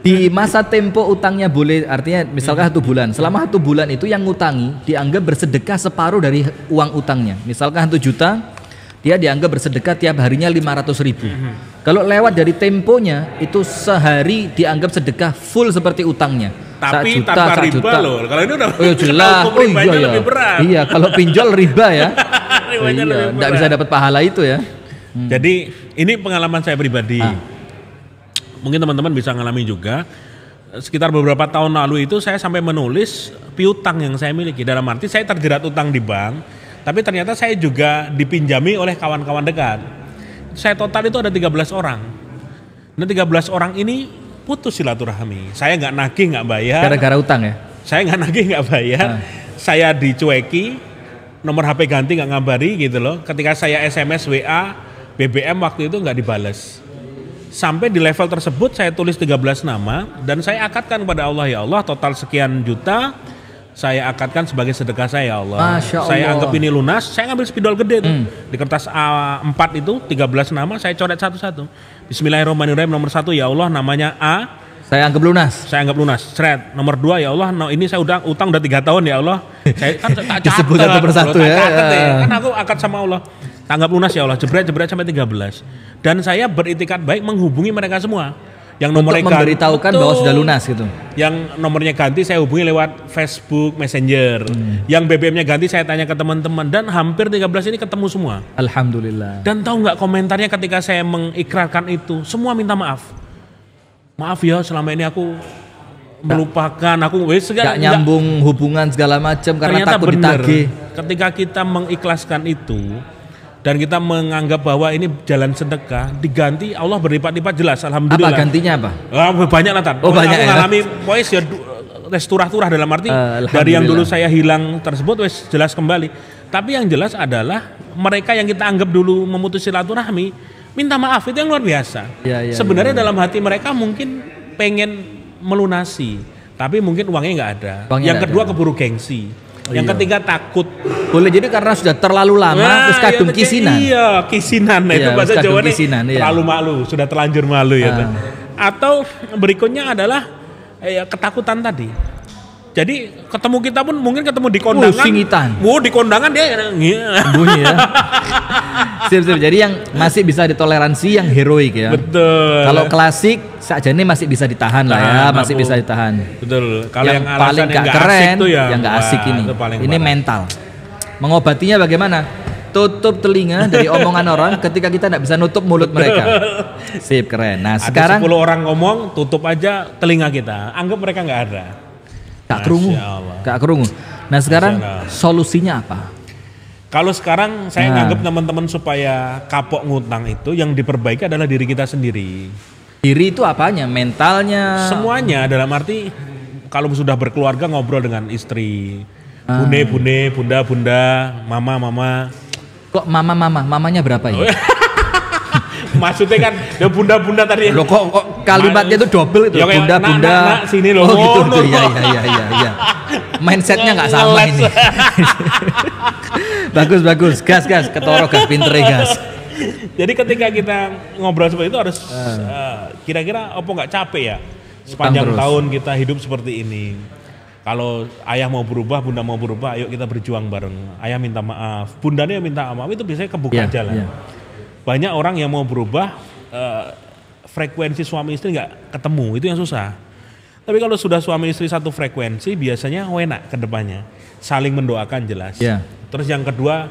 Di masa tempo utangnya boleh, artinya misalkan 1 bulan, selama 1 bulan itu yang ngutangi dianggap bersedekah separuh dari uang utangnya. Misalkan 1 juta, dia dianggap bersedekah tiap harinya 500.000. Kalau lewat dari temponya, itu sehari dianggap sedekah full seperti utangnya. Tapi tanpa riba loh. Kalau ini udah jelas. Ribanya lebih berat. Iya, kalau pinjol riba ya. Ribanya lebih berat. Nggak bisa dapat pahala itu ya. Jadi ini pengalaman saya pribadi. Mungkin teman-teman bisa ngalami juga. Sekitar beberapa tahun lalu itu saya sampai menulis piutang yang saya miliki. Dalam arti saya terjerat utang di bank, tapi ternyata saya juga dipinjami oleh kawan-kawan dekat. Saya total itu ada 13 orang. Nah 13 orang ini putus silaturahmi. Saya nggak nagih, nggak bayar. Gara-gara utang ya? Saya nggak nagih, nggak bayar. Saya dicueki, nomor HP ganti nggak ngabari gitu loh. Ketika saya SMS, WA, BBM waktu itu nggak dibales. Sampai di level tersebut saya tulis 13 nama dan saya akadkan kepada Allah, ya Allah total sekian juta saya akadkan sebagai sedekah saya, ya Allah. Masya Allah. Saya anggap ini lunas, saya ngambil spidol gede tuh. Di kertas A4 itu 13 nama saya coret satu-satu. Bismillahirrahmanirrahim, nomor 1 ya Allah namanya A. Saya anggap lunas. Saya anggap lunas. Seret. Nomor 2 ya Allah, ini saya udah utang udah 3 tahun ya Allah. Saya kan tak catat. Disebut satu persatu ya. Kan aku akad sama Allah. Tanggap lunas ya Allah. Jebret sampai 13. Dan saya beritikad baik menghubungi mereka semua. Yang nomornya untuk memberitahukan bahwa sudah lunas gitu. Yang nomornya ganti saya hubungi lewat Facebook Messenger. Yang BBM-nya ganti saya tanya ke teman-teman dan hampir 13 ini ketemu semua. Alhamdulillah. Dan tahu nggak komentarnya ketika saya mengikrarkan itu, semua minta maaf. Maaf ya selama ini aku melupakan, aku gak nyambung hubungan segala macam karena takut ditagih. Ketika kita mengikhlaskan itu dan kita menganggap bahwa ini jalan sedekah, diganti Allah berlipat-lipat jelas, alhamdulillah. Apa gantinya apa? Banyak lah Tan. Banyak aku ngalami pois ya turah-turah dalam arti dari yang dulu saya hilang tersebut wes jelas kembali. Tapi yang jelas adalah mereka yang kita anggap dulu memutus silaturahmi minta maaf, itu yang luar biasa. Sebenarnya dalam hati mereka mungkin pengen melunasi, tapi mungkin uangnya nggak ada. Yang kedua keburu gengsi. Yang ketiga takut. Boleh jadi karena sudah terlalu lama terus kadung kisinan. Iya, kisinan. Itu bahasa Jawa nih. Terlalu malu, sudah terlanjur malu ya. Atau berikutnya adalah ketakutan tadi. Jadi ketemu kita pun mungkin ketemu di kondangan. Singitan. Di kondangan dia bunyi ya. Sip. Jadi yang masih bisa ditoleransi yang heroik ya. Betul. Kalau klasik saja ini masih bisa ditahan lah ya, masih bisa ditahan. Betul. Kalau yang paling gak keren, yang gak asik ini. Ini mental. Mengobatinya bagaimana? tutup telinga dari omongan orang ketika kita tidak bisa nutup mulut mereka. Sip, keren. Nah, Ada sekarang 10 orang ngomong, tutup aja telinga kita. Anggap mereka nggak ada. Kak kerungu. Kak kerungu. Nah, sekarang solusinya apa? Kalau sekarang saya nganggap teman-teman supaya kapok ngutang itu yang diperbaiki adalah diri kita sendiri. Diri itu apanya? Mentalnya? Semuanya, dalam arti kalau sudah berkeluarga ngobrol dengan istri. Bune, bunda, mama. Kok mamanya berapa ya? Maksudnya kan ya bunda tadi. Loh kok kalimatnya itu double itu. Ya, Bunda. Nak, sini loh. Oh gitu. Iya. Mindsetnya nggak sama ini. Bagus. Gas. Ketoro gas, pinter ya gas. Jadi ketika kita ngobrol seperti itu harus kira-kira apa nggak capek ya? Sepanjang tahun kita hidup seperti ini. Kalau ayah mau berubah, bunda mau berubah, ayo kita berjuang bareng. Ayah minta maaf, bundanya minta maaf, itu biasanya kebuka jalan. Banyak orang yang mau berubah, frekuensi suami istri nggak ketemu, itu yang susah. Tapi kalau sudah suami istri satu frekuensi, biasanya enak ke depannya. Saling mendoakan jelas. Terus yang kedua,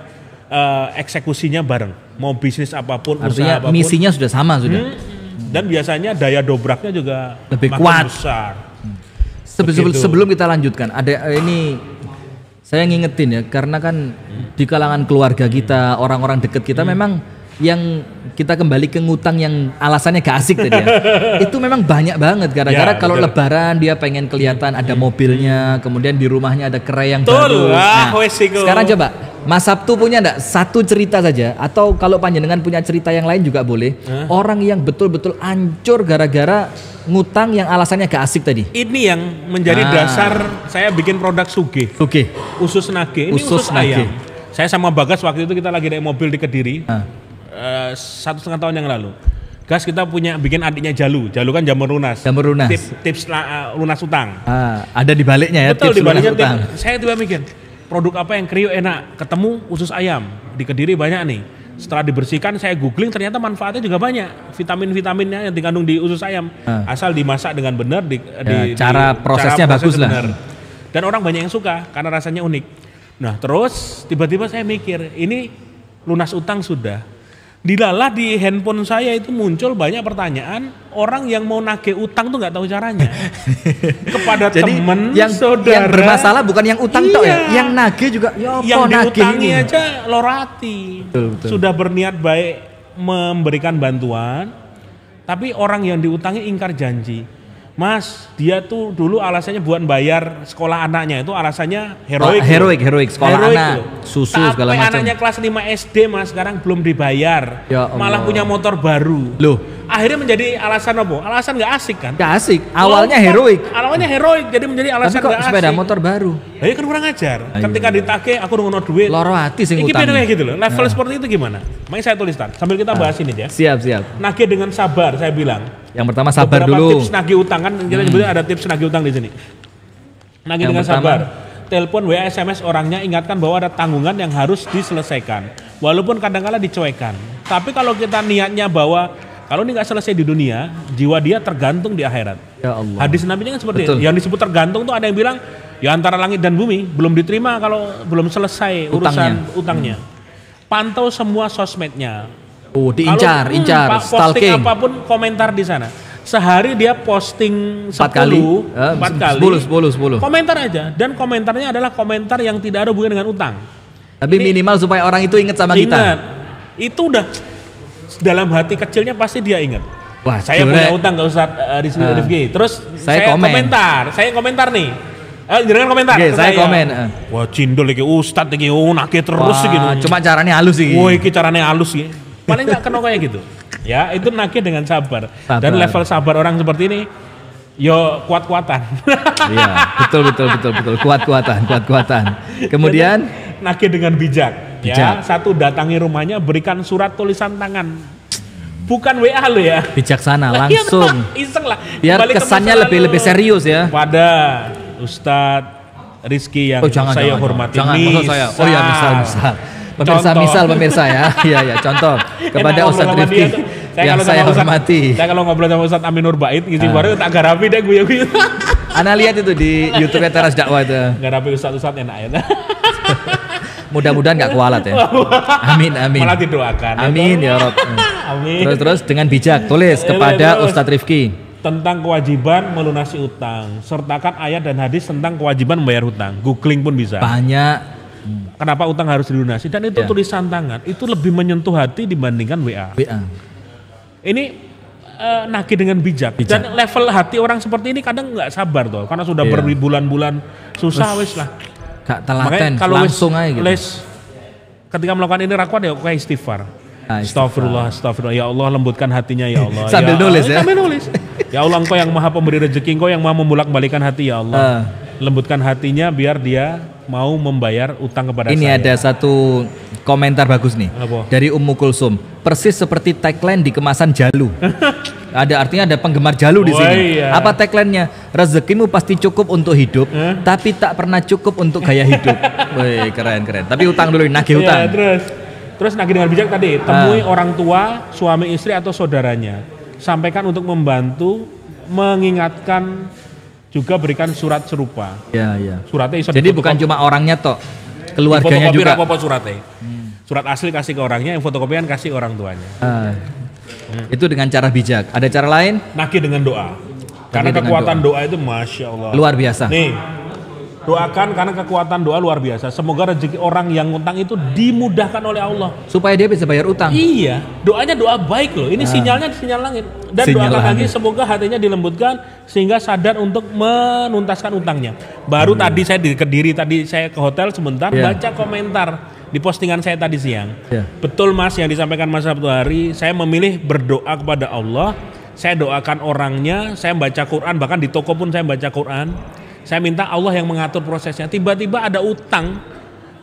eksekusinya bareng. Mau bisnis apapun, artinya usaha apapun. Misinya sudah sama sudah. Dan biasanya daya dobraknya juga lebih makin kuat. Besar. Sebelum kita lanjutkan, ada ini saya ngingetin ya, karena kan di kalangan keluarga kita, orang-orang dekat kita memang yang kita kembali ke ngutang yang alasannya gak asik tadi ya. Itu memang banyak banget gara-gara kalau lebaran dia pengen kelihatan ada mobilnya, kemudian di rumahnya ada keray yang baru. Nah, sekarang coba Mas Sabtu punya enggak satu cerita saja, atau kalau panjenengan punya cerita yang lain juga boleh. Orang yang betul-betul hancur gara-gara ngutang yang alasannya gak asik tadi. Ini yang menjadi dasar saya bikin produk Suge. Usus nage. Ini usus ayam. Saya sama Bagas waktu itu kita lagi naik mobil di Kediri. 1,5 tahun yang lalu. Gas, kita punya bikin adiknya Jalu kan jamur lunas. Tips lunas utang. Ada di baliknya ya. Betul, di baliknya utang. Saya juga mikir produk apa yang kriuk enak, ketemu usus ayam di Kediri banyak nih. Setelah dibersihkan saya googling, ternyata manfaatnya juga banyak. Vitaminnya yang dikandung di usus ayam, asal dimasak dengan benar, cara prosesnya bagus lah. Dan orang banyak yang suka karena rasanya unik. Nah terus tiba-tiba saya mikir, ini lunas utang sudah. Dilalah di handphone saya itu muncul banyak pertanyaan orang yang mau nagih utang tuh nggak tahu caranya. Kepada teman, saudara. Yang bermasalah bukan yang utang tok ya, yang nagih juga. Yang diutangi aja lorati. Betul. Sudah berniat baik memberikan bantuan, tapi orang yang diutangi ingkar janji. Mas, dia tuh dulu alasannya buat bayar sekolah anaknya, itu alasannya heroik sekolah anak, susu segala macam. Anaknya kelas 5 SD mas, sekarang belum dibayar, malah punya motor baru. Loh, akhirnya menjadi alasan apa? Alasan nggak asik kan? Nggak asik. Awalnya heroik, jadi menjadi alasan nggak asik. Sepeda motor baru. Ya kan kurang ajar. Ketika ditagih, aku ngono duit. Loro hati sing utang. Kayak gitu loh. Level seperti itu gimana? Makanya saya tulis sambil kita bahas ini ya. Siap. Nagih dengan sabar, saya bilang. Yang pertama sabar beberapa dulu. Tips nagih utang kan kita nyebutnya ada tips nagih utang di sini. Nagih dengan sabar. Telepon, WA, SMS orangnya, ingatkan bahwa ada tanggungan yang harus diselesaikan. Walaupun kadang-kala dicuekan. Tapi kalau kita niatnya bahwa kalau ini nggak selesai di dunia, jiwa dia tergantung di akhirat. Ya Allah. Hadis Nabi-nya kan seperti itu. Yang disebut tergantung tuh ada yang bilang ya antara langit dan bumi belum diterima kalau belum selesai urusan utangnya. Pantau semua sosmednya. Incar, posting apapun komentar di sana. Sehari dia posting 4 kali. 10. Komentar aja, dan komentarnya adalah komentar yang tidak ada hubungan dengan utang. Tapi minimal supaya orang itu ingat sama kita. Itu udah dalam hati kecilnya pasti dia ingat. Wah, saya punya utang ke Ustadz Rifki. Terus saya komentar nih. Jangan komentar. Saya komen. Wah, cindol iki Ustadz iki nagih terus gitu. Cuma caranya halus iki. Wah, iki caranya halus iki. Paling nggak kena kayak gitu. Ya, itu nagih dengan sabar. Dan level sabar orang seperti ini, yo kuat-kuatan. Iya, betul. Kuat-kuatan. Kemudian nagih dengan bijak. Ya, satu, datangi rumahnya, berikan surat tulisan tangan. Bukan WA lo ya. Bijaksana langsung. Iseng lah. Biar kesannya lebih serius ya. Pada Ustadz Rizky yang saya hormati. Jangan, maksud saya. Oh ya, misal. Pemirsa ya. Iya, contoh kepada Ustadz Rifki yang saya hormati. Saya kalau ngobrol sama Ustadz Aminur Bait ngisi baru tak garapi deh gue. Ana lihat itu di YouTube Teras Dakwah itu. Garapi Ustadz enak ya. Mudah-mudahan nggak kualat ya. Amin, amin. Malah didoakan. Amin ya Rob. Amin. Terus dengan bijak tulis kepada Ustadz Rifki tentang kewajiban melunasi utang. Sertakan ayat dan hadis tentang kewajiban membayar hutang. Googling pun bisa. Banyak. Kenapa utang harus dilunasi? Dan itu tulisan tangan. Itu lebih menyentuh hati dibandingkan WA. Ini nagih dengan bijak. Dan level hati orang seperti ini kadang nggak sabar tuh. Karena sudah berbulan-bulan susah wis lah. Gak telaten, kalau langsung aja gitu. Ketika melakukan ini rakwat ya kayak istighfar. Astagfirullah, astagfirullah. Ya Allah lembutkan hatinya ya Allah. Sambil nulis ya. Sambil nulis. Ya Allah Engkau yang maha pemberi rezeki, Engkau yang maha membolak-balikan hati ya Allah. Lembutkan hatinya biar dia mau membayar utang kepada saya. Ini ada satu komentar bagus nih. Apa? Dari Ummu Kulsum. Persis seperti tagline di kemasan Jalu. Artinya ada penggemar Jalu di sini. Iya. Apa tagline-nya? Rezekimu pasti cukup untuk hidup, tapi tak pernah cukup untuk gaya hidup. Wih, keren. Tapi utang dulu, nagih utang. Terus nagih dengan bijak tadi, temui orang tua, suami istri atau saudaranya. Sampaikan untuk membantu, mengingatkan, juga berikan surat serupa. Iya. Suratnya jadi bukan cuma orangnya toh, keluarganya juga. Fotokopi suratnya. Surat asli kasih ke orangnya, yang fotokopian kasih ke orang tuanya. Itu dengan cara bijak. Ada cara lain? Nagih dengan doa. Karena kekuatan doa itu Masya Allah. Luar biasa. Nih, doakan karena kekuatan doa luar biasa. Semoga rezeki orang yang ngutang itu dimudahkan oleh Allah. Supaya dia bisa bayar utang. Iya, doanya doa baik loh. Ini sinyalnya sinyal langit. Dan doakan lagi semoga hatinya dilembutkan sehingga sadar untuk menuntaskan utangnya. Baru tadi saya di Kediri, tadi saya ke hotel sebentar baca komentar di postingan saya tadi siang. Betul Mas yang disampaikan Mas Sabtu Hari, saya memilih berdoa kepada Allah. Saya doakan orangnya, saya baca Quran, bahkan di toko pun saya baca Quran. Saya minta Allah yang mengatur prosesnya. Tiba-tiba ada utang.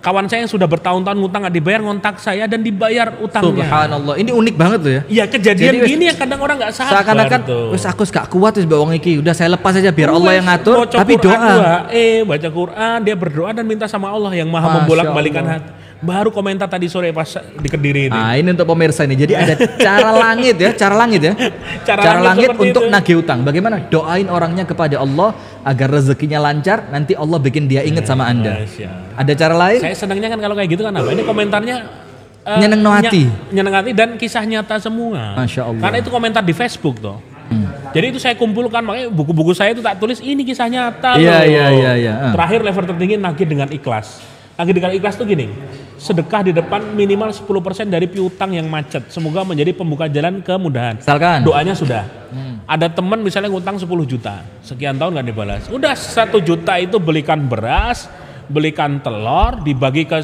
Kawan saya yang sudah bertahun-tahun ngutang nggak dibayar, ngontak saya dan dibayar utangnya. Subhanallah, ini unik banget tuh ya. Iya, kejadian gini yang kadang orang nggak sabar. Seakan-akan, wes aku gak kuat wis bawa iki, udah saya lepas aja biar Allah yang ngatur. Tapi doa. Baca Quran, dia berdoa dan minta sama Allah yang maha membolak-balikan hati. Baru komentar tadi sore pas di Kediri ini. Ini untuk pemirsa ini. Jadi ada cara langit ya. Cara langit untuk nagih utang. Bagaimana? Doain orangnya kepada Allah agar rezekinya lancar. Nanti Allah bikin dia ingat sama Anda. Ada cara lain? Saya senangnya kan kalau kayak gitu kan apa? Ini komentarnya nyeneng hati. Nyeneng hati dan kisah nyata semua. Masya Allah. Karena itu komentar di Facebook tuh. Jadi itu saya kumpulkan, makanya buku-buku saya itu tak tulis ini kisah nyata loh. Iya. Terakhir level tertinggi nagih dengan ikhlas. Nagih dengan ikhlas tuh gini. Sedekah di depan minimal 10% dari piutang yang macet. Semoga menjadi pembuka jalan kemudahan. Misalkan doanya sudah. Ada teman misalnya ngutang 10 juta. Sekian tahun nggak dibalas. Udah 1 juta itu belikan beras, belikan telur, dibagi ke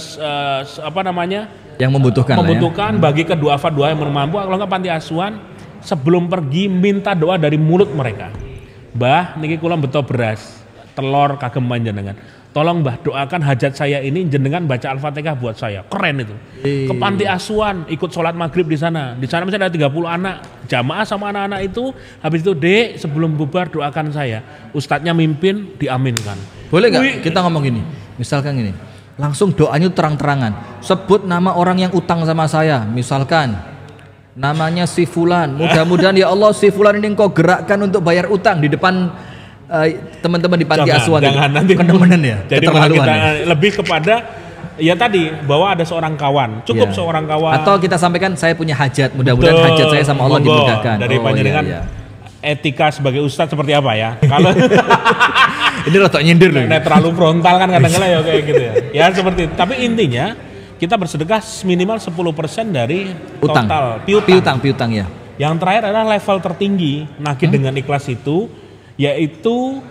yang membutuhkan, bagi ke duafa yang bermampu. Kalau nggak panti asuhan, sebelum pergi minta doa dari mulut mereka. Mbah, niki kula beto beras, telur kagem panjenengan. Tolong Mbah doakan hajat saya ini, jenengan baca Al-Fatihah buat saya. Keren itu. Ke panti asuhan, ikut sholat maghrib di sana. Di sana misalnya ada 30 anak, jamaah sama anak-anak itu. Habis itu Dek, sebelum bubar doakan saya. Ustadznya mimpin, diaminkan. Boleh nggak kita ngomong gini? Misalkan gini, langsung doanya terang-terangan. Sebut nama orang yang utang sama saya. Misalkan namanya si Fulan. Mudah-mudahan ya Allah si Fulan ini engkau gerakkan untuk bayar utang di depan teman-teman di panti asuhan. Jangan nanti kenemenan ya. Jadi kita lebih kepada ya tadi bahwa ada seorang kawan, cukup seorang kawan. Atau kita sampaikan saya punya hajat, mudah-mudahan hajat saya sama Allah dimudahkan. Dari panjenengan etika sebagai ustadz seperti apa ya? Kalau ini rotok nyindir loh. Terlalu frontal kan kadang-kadang ya kayak gitu ya. Ya seperti itu. Tapi intinya kita bersedekah minimal 10% dari total piutang ya. Yang terakhir adalah level tertinggi nagih dengan ikhlas itu, yaitu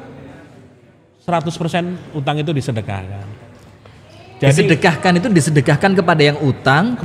100% utang itu disedekahkan. Jadi, disedekahkan kepada yang utang.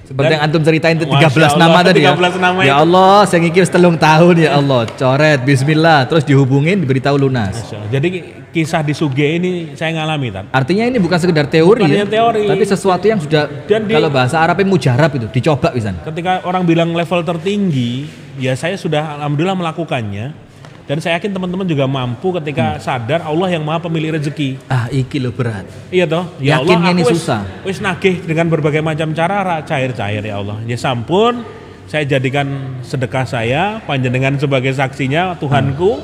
Seperti yang antum ceritain itu 13 nama tadi ya. Ya Allah, saya ngikir 3 tahun ya Allah. Coret, bismillah, terus dihubungin diberitahu lunas. Jadi kisah di Suge ini saya ngalami kan. Artinya ini bukan sekedar teori, tapi sesuatu yang sudah kalau bahasa Arabnya mujarab itu, dicoba bisa. Ketika orang bilang level tertinggi, ya saya sudah alhamdulillah melakukannya. Dan saya yakin teman-teman juga mampu ketika sadar Allah yang maha pemilik rezeki. Iki lo berat. Iya toh. Ya yakinnya Allah, ini susah. Wis nagih dengan berbagai macam cara cair-cair ya Allah. Ya sampun, saya jadikan sedekah saya, panjenengan sebagai saksinya Tuhanku.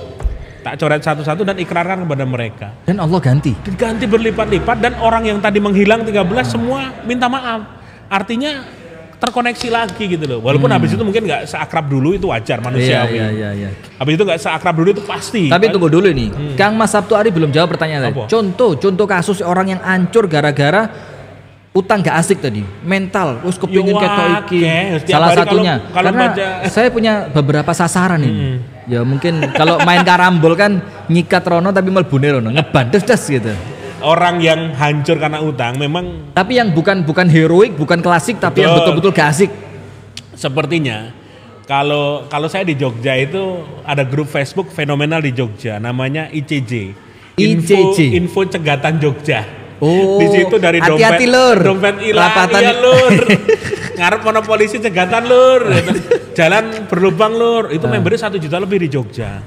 tak coret satu-satu dan ikrarkan kepada mereka. Dan Allah ganti. Diganti berlipat-lipat dan orang yang tadi menghilang 13 semua minta maaf. Artinya terkoneksi lagi gitu loh. Walaupun habis itu mungkin nggak seakrab dulu, itu wajar manusiawi. Iya. Habis itu nggak seakrab dulu itu pasti. Tapi tunggu dulu nih, Kang Mas Sabtu Ari belum jawab pertanyaan tadi. Contoh kasus orang yang hancur gara-gara utang gak asik tadi, mental, terus kepingin ketok iki. Salah satunya, kalau karena saya punya beberapa sasaran ini. Ya mungkin kalau main karambol kan nyikat rono tapi melbune rono, ngebandes gitu. Orang yang hancur karena utang memang. Tapi yang bukan heroik, bukan klasik, tapi yang betul-betul gak asik. Sepertinya kalau saya di Jogja itu ada grup Facebook fenomenal di Jogja, namanya ICJ. Info Cegatan Jogja. Oh, di situ dari hati-hati dompet hilang, iya lur. Ngarep mono polisi cegatan lur. Jalan berlubang lur. Itu membernya 1 juta lebih di Jogja.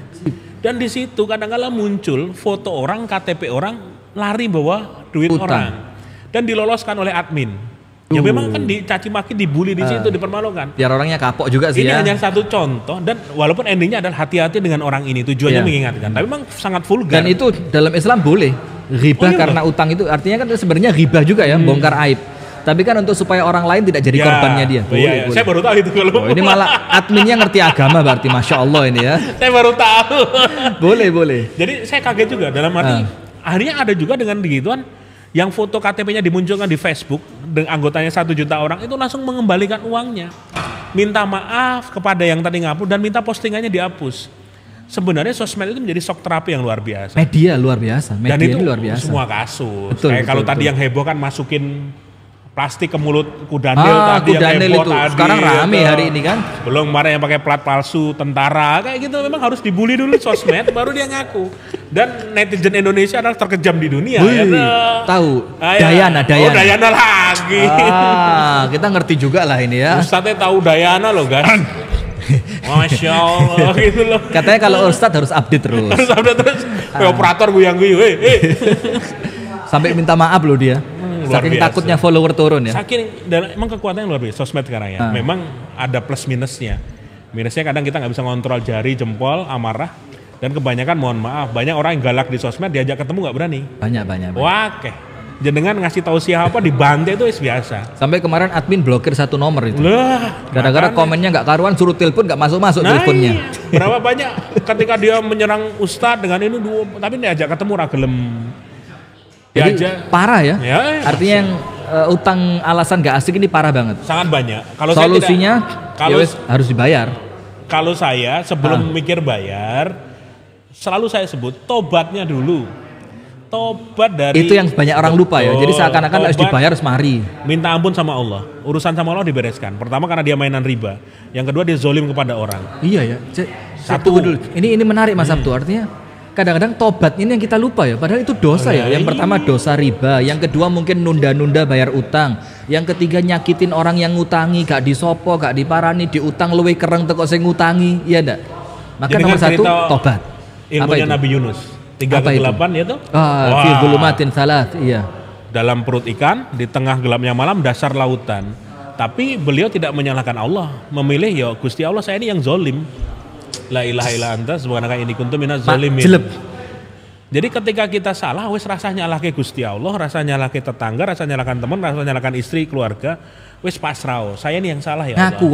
Dan di situ kadang-kala muncul foto orang, KTP orang lari bawa duit orang dan diloloskan oleh admin. Ya memang kan dicaci maki, dibully di situ, dipermalukan. Biar orangnya kapok juga sih. Ini ya. hanya satu contoh dan walaupun endingnya adalah hati-hati dengan orang ini, tujuannya mengingatkan. Tapi memang sangat vulgar. Dan itu dalam Islam boleh. Ribah karena utang itu artinya kan sebenarnya ribah juga ya, bongkar aib. Tapi kan untuk supaya orang lain tidak jadi korbannya dia. Boleh. Saya baru tahu itu kalau. Ini malah adminnya ngerti agama berarti, masya Allah ini ya. Saya baru tahu. Boleh. Jadi saya kaget juga dalam arti akhirnya ada juga dengan begituan yang foto KTP-nya dimunculkan di Facebook dengan anggotanya 1 juta orang itu langsung mengembalikan uangnya, minta maaf kepada yang tadi ngapus dan minta postingannya dihapus. Sebenarnya sosmed itu menjadi shock terapi yang luar biasa. Media luar biasa. Dan itu luar biasa. Semua kasus. Betul, kayak kalau tadi yang heboh kan masukin plastik ke mulut kudanil tadi yang heboh itu. Tadi. Sekarang rame hari ini kan. Belum kemarin yang pakai plat palsu tentara kayak gitu, memang harus dibully dulu sosmed baru dia ngaku. Dan netizen Indonesia adalah terkejam di dunia. Tahu. Dayana. Oh, Dayana lagi. Kita ngerti juga lah ini ya. Ustadznya tahu Dayana loh guys. Masya Allah gitu loh. Katanya kalau Ustadz harus update terus. Operator guyang-guyu. Sampai minta maaf loh dia. Saking takutnya follower turun ya. Saking, dan emang kekuatannya luar biasa sosmed sekarang ya. Memang ada plus minusnya. Minusnya kadang kita nggak bisa ngontrol jari, jempol, amarah. Dan kebanyakan mohon maaf, banyak orang yang galak di sosmed diajak ketemu nggak berani. Banyak. Wah, jenengan ngasih tahu siapa dibantai itu biasa. Sampai kemarin admin blokir 1 nomor itu. Gara-gara komennya nggak karuan, suruh telepon nggak masuk teleponnya. Berapa banyak ketika dia menyerang Ustadz dengan ini tapi diajak ketemu ragelem. Jadi parah ya. Artinya yang utang alasan nggak asik ini parah banget. Sangat banyak. Kalau solusinya harus dibayar. Kalau saya sebelum mikir bayar, selalu saya sebut tobatnya dulu. Tobat dari itu yang banyak orang lupa ya. Jadi seakan-akan harus dibayar semari. Minta ampun sama Allah. Urusan sama Allah dibereskan. Pertama karena dia mainan riba. Yang kedua dia zolim kepada orang. Iya ya. Satu dulu. Ini menarik Mas Sabtu. Artinya kadang-kadang tobat ini yang kita lupa ya. Padahal itu dosa ya. Yang pertama dosa riba. Yang kedua mungkin nunda-nunda bayar utang. Yang ketiga nyakitin orang yang ngutangi, gak disopo, gak diparani, diutang luwe kereng teko sing ngutangi. Iya enggak? Maka nomor 1 tobat. Ilmunya Nabi Yunus. 3 kegelapan ya tuh. Fi dhulumatin salat, iya. Dalam perut ikan, di tengah gelapnya malam, dasar lautan. Tapi beliau tidak menyalahkan Allah, memilih ya Gusti Allah saya ini yang zolim. La ilaha illa anta subhanaka inni kuntu minaz zalimin. Jadi ketika kita salah, wes rasanya nyalahke Gusti Allah, rasanya nyalahke tetangga, rasanya nyalahkan teman, rasanya nyalahkan istri, keluarga, wes pasrah. Saya ini yang salah ya Allah. Ngaku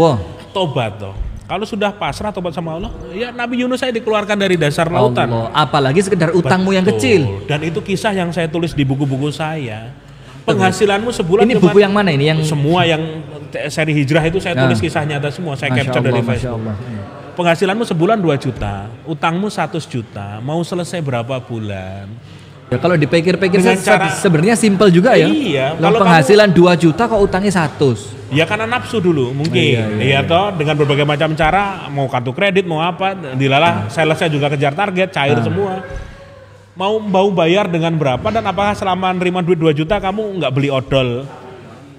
tobat toh. Kalau sudah pasrah tobat sama Allah, ya Nabi Yunus saya dikeluarkan dari dasar lautan. Apalagi sekedar utangmu yang kecil. Dan itu kisah yang saya tulis di buku-buku saya. Penghasilanmu sebulan. Ini buku yang mana ini? Yang semua yang seri hijrah itu saya tulis kisah nyata semua. Saya capture dari Facebook. Penghasilanmu sebulan 2 juta, utangmu 100 juta, mau selesai berapa bulan? Ya kalau dipikir-pikir sebenarnya simpel juga ya. Iya. Kalau penghasilan 2 juta kok utangnya 100. Ya karena nafsu dulu mungkin. Iya toh dengan berbagai macam cara, mau kartu kredit mau apa, dilalah salesnya juga kejar target, cair semua. Mau bayar dengan berapa dan apakah selama nerima duit 2 juta kamu nggak beli odol,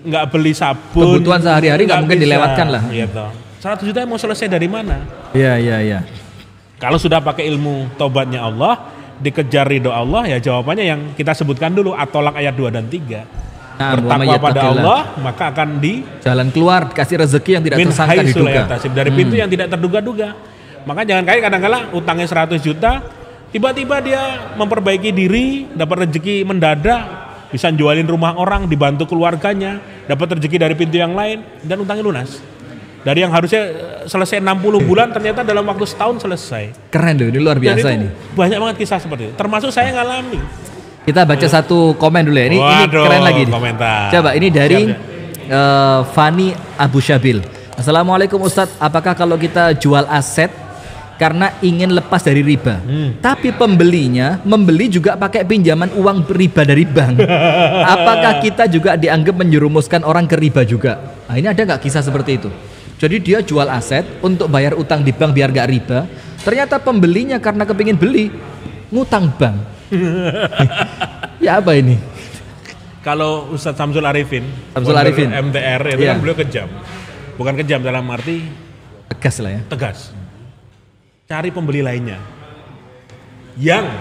nggak beli sabun, kebutuhan sehari-hari nggak mungkin dilewatkan lah. Iya toh. 100 juta mau selesai dari mana? Iya. Kalau sudah pakai ilmu tobatnya Allah, dikejar ridho Allah, ya jawabannya yang kita sebutkan dulu, At-Tolak ayat 2 dan 3. Bertakwa pada Allah, maka akan di jalan keluar, kasih rezeki yang tidak tersangka diduga. Dari pintu yang tidak terduga-duga. Maka jangan kayak kadang-kala utangnya 100 juta, Tiba-tiba dia memperbaiki diri, dapat rezeki mendadak, bisa jualin rumah orang, dibantu keluarganya, dapat rezeki dari pintu yang lain, dan utangnya lunas. Dari yang harusnya selesai 60 bulan, ternyata dalam waktu setahun selesai. Keren loh, ini luar biasa ini. Banyak banget kisah seperti itu, termasuk saya ngalami. Kita baca satu komen dulu ya, ini keren lagi. Komentar. Coba, ini dari Fani Abu Syabil. Assalamualaikum Ustadz, apakah kalau kita jual aset karena ingin lepas dari riba, tapi pembelinya membeli juga pakai pinjaman uang riba dari bank, apakah kita juga dianggap menjerumuskan orang ke riba juga? Nah, ini ada nggak kisah seperti itu? Jadi dia jual aset untuk bayar utang di bank biar gak riba, ternyata pembelinya karena kepingin beli ngutang bank. Ya apa ini? Kalau Ustadz Samsul Arifin MTR itu kan beliau kejam. Bukan kejam dalam arti tegas lah ya. Tegas. Cari pembeli lainnya. Yang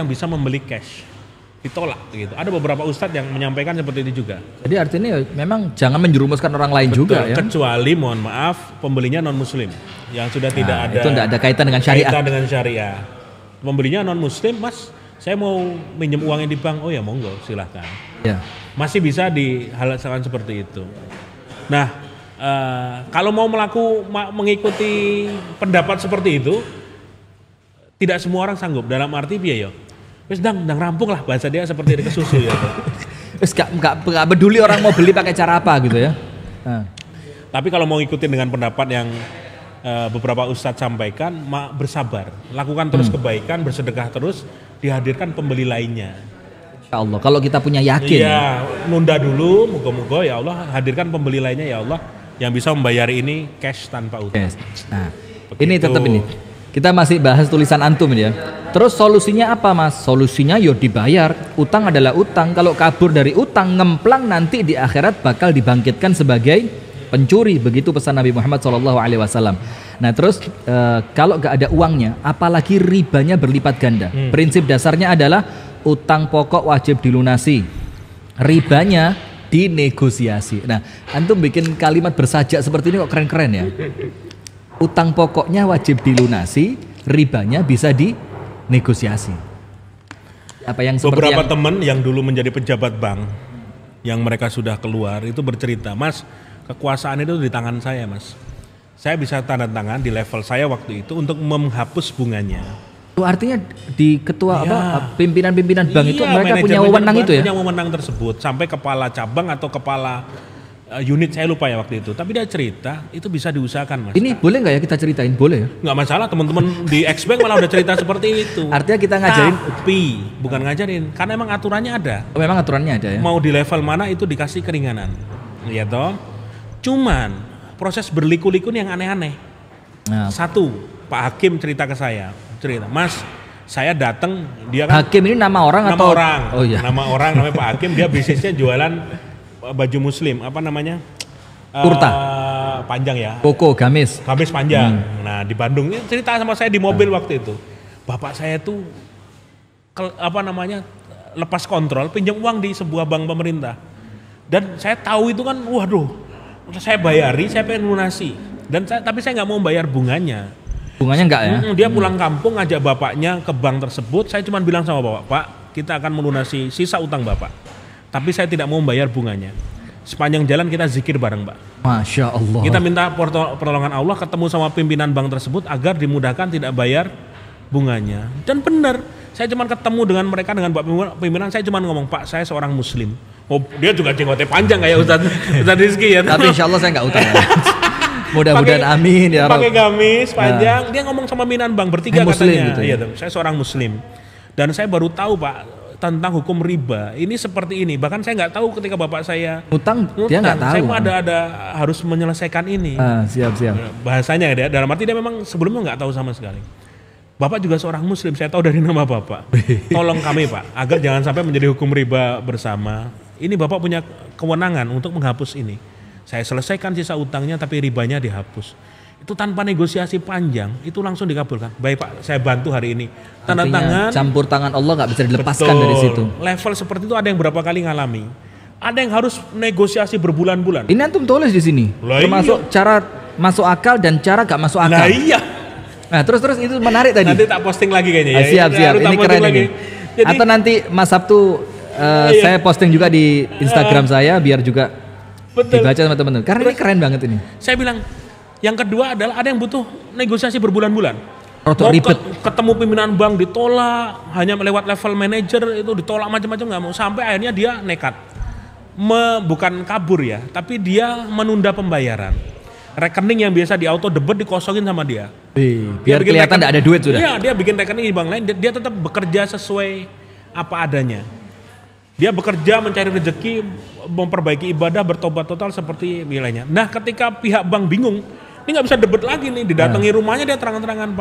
bisa membeli cash. Ditolak gitu. Ada beberapa ustadz yang menyampaikan seperti itu juga. Jadi artinya memang jangan menjerumuskan orang lain. Betul, juga ya. Kecuali mohon maaf pembelinya non muslim yang sudah tidak ada. Itu tidak ada kaitan dengan syariah. Pembelinya non muslim, Mas, saya mau minjem uangnya di bank. Oh ya monggo, silahkan. Ya. Masih bisa dihalalkan seperti itu. Nah, kalau mau mengikuti pendapat seperti itu, tidak semua orang sanggup. Dalam arti biaya. Wes dang rampung lah, bahasa dia seperti di kesusu ya. Wes gak peduli orang mau beli pakai cara apa gitu ya. Tapi kalau mau ikutin dengan pendapat yang beberapa ustadz sampaikan, bersabar, lakukan terus kebaikan, bersedekah terus, dihadirkan pembeli lainnya. Ya Allah, kalau kita punya yakin. Iya, nunda dulu, moga-moga ya Allah hadirkan pembeli lainnya ya Allah yang bisa membayar ini cash tanpa utang. Yes. Nah, begitu. Ini tetap ini. Kita masih bahas tulisan antum ya. Terus solusinya apa Mas? Solusinya yo dibayar. Utang adalah utang. Kalau kabur dari utang, ngemplang nanti di akhirat bakal dibangkitkan sebagai pencuri. Begitu pesan Nabi Muhammad SAW. Nah terus kalau gak ada uangnya, apalagi ribanya berlipat ganda. Prinsip dasarnya adalah utang pokok wajib dilunasi, ribanya dinegosiasi. Nah antum bikin kalimat bersajak seperti ini kok keren-keren ya. Utang pokoknya wajib dilunasi, ribanya bisa dinegosiasi. Apa yang beberapa teman yang dulu menjadi pejabat bank, yang mereka sudah keluar itu bercerita, Mas, kekuasaan itu di tangan saya, Mas. Saya bisa tanda tangan di level saya waktu itu untuk menghapus bunganya. Itu artinya di ketua pimpinan-pimpinan bank itu mereka punya wewenang itu ya? Punya wewenang tersebut, sampai kepala cabang atau kepala unit, saya lupa ya waktu itu. Tapi dia cerita, itu bisa diusahakan, Mas. Ini boleh nggak ya kita ceritain? Boleh ya? Nggak masalah, teman-teman di X-Bank malah udah cerita seperti itu. Artinya kita ngajarin? Tapi, bukan ngajarin, karena emang aturannya ada. Oh, memang aturannya ada ya? Mau di level mana itu dikasih keringanan. Ya toh? Cuman, proses berliku-liku yang aneh-aneh. Nah. Satu, Pak Hakim cerita ke saya. Mas, saya datang, dia kan Hakim ini nama orang atau orang? Oh iya. Nama orang namanya Pak Hakim, dia bisnisnya jualan baju muslim, apa namanya? Kurta. Panjang ya. Koko, gamis panjang. Nah, di Bandung ini cerita sama saya di mobil waktu itu. Bapak saya tuh lepas kontrol, pinjam uang di sebuah bank pemerintah. Dan saya tahu itu kan, waduh, saya bayari, saya pengen lunasi. Tapi saya nggak mau bayar bunganya. Bunganya enggak ya? Dia pulang kampung ngajak bapaknya ke bank tersebut. Saya cuma bilang sama bapak, Pak, kita akan melunasi sisa utang bapak. Tapi saya tidak mau membayar bunganya. Sepanjang jalan kita zikir bareng, Pak. Masya Allah. Kita minta pertolongan Allah, ketemu sama pimpinan bank tersebut agar dimudahkan tidak bayar bunganya. Dan benar, saya cuma ketemu dengan mereka, dengan Pak pimpinan, saya cuma ngomong, Pak, saya seorang muslim. Oh, dia juga jenggotnya panjang kayak Ustadz Rizky ya. Tapi insya Allah saya nggak utang. Mudah-mudahan amin ya Rabb. Pakai gamis panjang, dia ngomong sama pimpinan bank bertiga katanya. Gitu, iya, saya seorang muslim. Dan saya baru tahu, Pak, tentang hukum riba. Ini seperti ini. Bahkan saya nggak tahu ketika bapak saya utang, dia nggak tahu. Saya ada harus menyelesaikan ini. Siap. Bahasanya dia, dalam arti dia memang sebelumnya nggak tahu sama sekali. Bapak juga seorang muslim, saya tahu dari nama bapak. Tolong kami, Pak, agar jangan sampai menjadi hukum riba bersama. Ini bapak punya kewenangan untuk menghapus ini. Saya selesaikan sisa utangnya, tapi ribanya dihapus. Itu tanpa negosiasi panjang, itu langsung dikabulkan. Baik Pak, saya bantu hari ini. Tanda tangan. Campur tangan Allah nggak bisa dilepaskan dari situ. Level seperti itu ada yang berapa kali ngalami. Ada yang harus negosiasi berbulan-bulan. Ini antum tulis di sini. Termasuk cara masuk akal dan cara gak masuk akal. Nah iya. Nah, terus itu menarik tadi. Nanti tak posting lagi kayaknya ya. Siap. Ini keren ini. Jadi, atau nanti Mas Sabtu saya posting juga di Instagram saya biar juga dibaca sama teman-teman. Karena ini keren banget ini. Saya bilang, yang kedua adalah ada yang butuh negosiasi berbulan-bulan. Mau ribet. Ketemu pimpinan bank ditolak, hanya lewat level manager itu ditolak macam-macam, nggak mau, sampai akhirnya dia nekat. Bukan kabur ya, tapi dia menunda pembayaran. Rekening yang biasa di auto debit dikosongin sama dia. Biar kelihatan tidak ada duit sudah. Iya, dia bikin rekening di bank lain, dia tetap bekerja sesuai apa adanya. Dia bekerja mencari rezeki, memperbaiki ibadah, bertobat total seperti wilayahnya. Nah, ketika pihak bank bingung, ini nggak bisa debit lagi nih, didatangi rumahnya dia terang-terangan,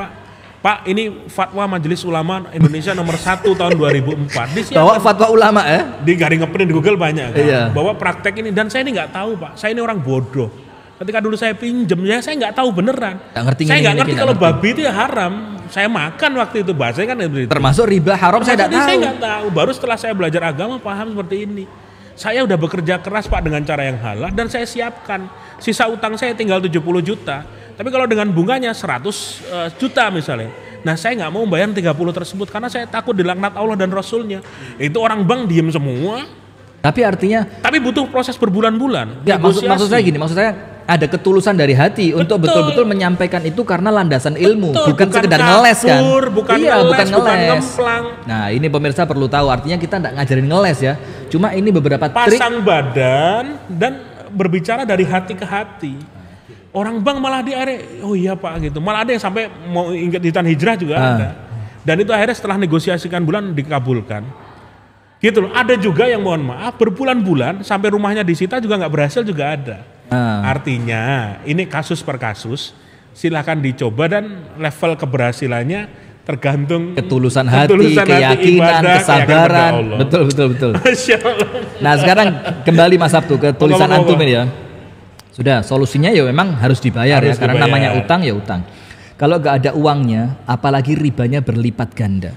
Pak, ini fatwa Majelis Ulama Indonesia nomor 1 tahun 2004. Bawa fatwa ulama ya? Di garing ngeprint di Google banyak kan. Iya. Bahwa praktek ini, dan saya ini nggak tahu Pak, saya ini orang bodoh. Ketika dulu saya pinjem ya saya nggak tahu beneran. Saya nggak ngerti kalau babi itu ya haram. Saya makan waktu itu bahasanya kan termasuk riba haram. Saya nggak tahu. Baru setelah saya belajar agama paham seperti ini. Saya udah bekerja keras Pak dengan cara yang halal dan saya siapkan. Sisa utang saya tinggal 70 juta. Tapi kalau dengan bunganya 100 juta misalnya. Nah saya nggak mau bayar 30 tersebut karena saya takut dilaknat Allah dan Rasulnya. Itu orang bank diem semua. Tapi artinya. Tapi butuh proses berbulan-bulan. Ya maksud saya gini, maksud saya ada ketulusan dari hati untuk betul-betul menyampaikan itu karena landasan ilmu, bukan sekedar ngeles kan? Bukan ngemplang. Nah ini pemirsa perlu tahu, artinya kita tidak ngajarin ngeles ya. Cuma ini beberapa trik. Pasang badan dan berbicara dari hati ke hati. Orang bank malah di area, oh iya Pak gitu. Malah ada yang sampai mau ingat hitan hijrah juga ada. Dan itu akhirnya setelah negosiasikan bulan dikabulkan. Gitu loh. Ada juga yang mohon maaf berbulan-bulan sampai rumahnya disita juga nggak berhasil juga ada. Artinya ini kasus per kasus, silahkan dicoba dan level keberhasilannya tergantung ketulusan hati, keyakinan, ibadah, kesabaran. Betul. Nah sekarang kembali Mas Sabtu ke tulisan antum ini ya. Sudah, solusinya ya memang harus dibayar ya, karena namanya utang ya utang. Kalau nggak ada uangnya, apalagi ribanya berlipat ganda.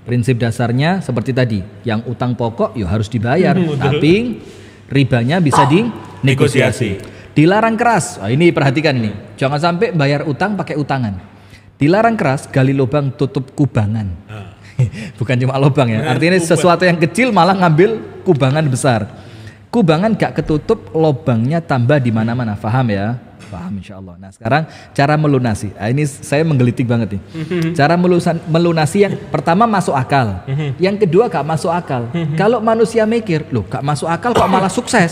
Prinsip dasarnya seperti tadi, yang utang pokok ya harus dibayar, tapi ribanya bisa dinegosiasi. Dilarang keras. Ini perhatikan nih. Jangan sampai bayar utang pakai utangan. Dilarang keras, gali lubang tutup kubangan. Bukan cuma lubang ya. Artinya sesuatu yang kecil malah ngambil kubangan besar. Kubangan gak ketutup, lubangnya tambah di mana-mana. Paham ya? Paham insya Allah. Nah sekarang cara melunasi. Ini saya menggelitik banget nih. Cara melunasi yang pertama masuk akal. Yang kedua gak masuk akal. Kalau manusia mikir, loh gak masuk akal kok malah sukses.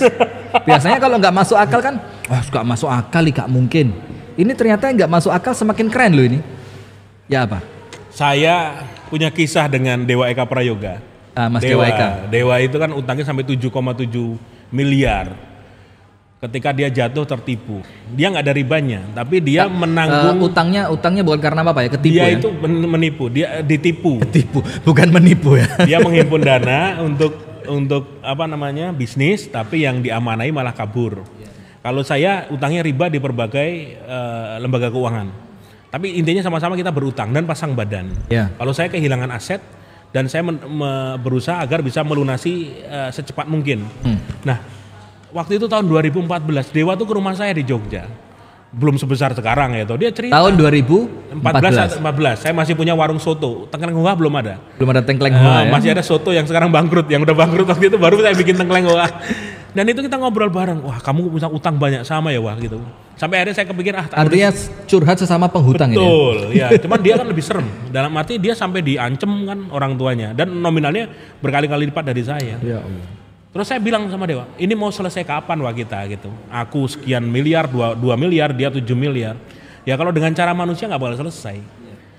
Biasanya kalau gak masuk akal kan, gak masuk akal gak mungkin. Ini ternyata gak masuk akal semakin keren loh ini. Ya apa? Saya punya kisah dengan Dewa Eka Prayoga. Mas Dewa Eka. Dewa itu kan utangnya sampai 7,7 miliar. Ketika dia jatuh tertipu, dia nggak ada ribanya, tapi dia menanggung utangnya bukan karena apa ya? Ketipu dia ya? Itu menipu, dia ditipu. Ketipu, bukan menipu ya. Dia menghimpun dana untuk apa namanya bisnis, tapi yang diamanai malah kabur. Kalau saya utangnya riba di berbagai lembaga keuangan, tapi intinya sama-sama kita berutang dan pasang badan. Kalau saya kehilangan aset dan saya berusaha agar bisa melunasi secepat mungkin. Nah. Waktu itu tahun 2014, Dewa tuh ke rumah saya di Jogja. Belum sebesar sekarang ya, dia cerita. Tahun 2014. Saya masih punya warung soto. Tengkleng Hoa belum ada. Belum ada Tengkleng Hoa ya. Masih ada soto yang sekarang bangkrut, yang udah bangkrut waktu itu baru saya bikin Tengkleng Hoa. Dan itu kita ngobrol bareng. Wah, kamu bisa utang banyak sama ya, wah gitu. Sampai akhirnya saya kepikir artinya curhat sesama penghutang. Betul, ya. Cuman dia kan lebih serem. Dalam arti dia sampai diancem kan orang tuanya dan nominalnya berkali-kali lipat dari saya. Ya Allah. Terus saya bilang sama Dewa, ini mau selesai kapan wah kita gitu. Aku sekian miliar, 2 miliar, dia 7 miliar. Ya kalau dengan cara manusia nggak bakal selesai.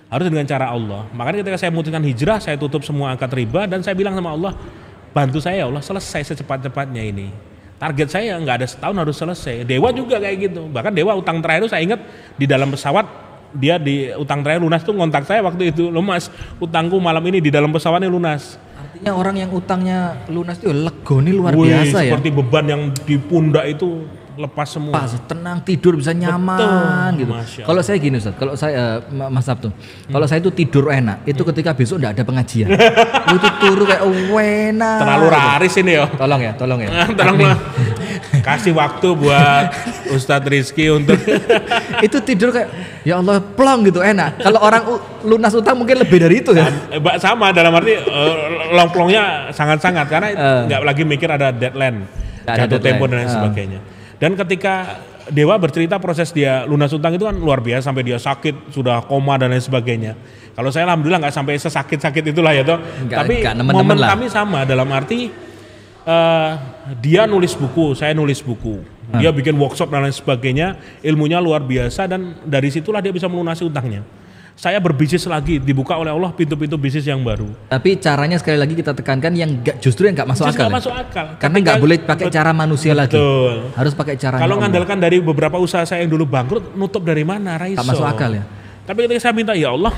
Harus dengan cara Allah. Makanya ketika saya memutuskan hijrah, saya tutup semua akad riba dan saya bilang sama Allah, bantu saya ya Allah selesai secepat-cepatnya ini. Target saya nggak ada setahun harus selesai. Dewa juga kayak gitu. Bahkan Dewa utang terakhir itu saya ingat di dalam pesawat, dia di utang terakhir lunas tuh ngontak saya waktu itu. Loh Mas, utangku malam ini di dalam pesawatnya lunas. Artinya orang yang utangnya lunas itu legoni luar biasa ya. Seperti beban yang di pundak itu lepas semua. Pas tenang tidur bisa nyaman. Betul, gitu. Kalau saya gini Ustaz, kalau saya Mas Sabtu, kalau saya itu tidur enak, itu ketika besok enggak ada pengajian. Itu turu kayak enak. Terlalu raris ini ya. Tolong ya. Tolong Kasih waktu buat Ustadz Rizky untuk Itu tidur kayak ya Allah plong gitu enak. Kalau orang lunas utang mungkin lebih dari itu ya. sama dalam arti long-plongnya sangat-sangat karena nggak lagi mikir ada deadline, jatuh tempo dan lain sebagainya. Dan ketika Dewa bercerita proses dia lunas utang itu kan luar biasa sampai dia sakit, sudah koma dan lain sebagainya. Kalau saya alhamdulillah nggak sampai sesakit-sakit itulah ya toh. Tapi momen kami sama dalam arti dia nulis buku, saya nulis buku. Dia bikin workshop dan lain sebagainya, ilmunya luar biasa dan dari situlah dia bisa melunasi utangnya. Saya berbisnis lagi, dibuka oleh Allah pintu-pintu bisnis yang baru. Tapi caranya sekali lagi kita tekankan yang justru yang nggak masuk akal. Nggak masuk akal. Karena nggak boleh pakai cara manusia lagi. Harus pakai cara. Kalau ngandalkan dari beberapa usaha saya yang dulu bangkrut, nutup dari mana? Raiso. Tak masuk akal ya. Tapi ketika saya minta ya Allah,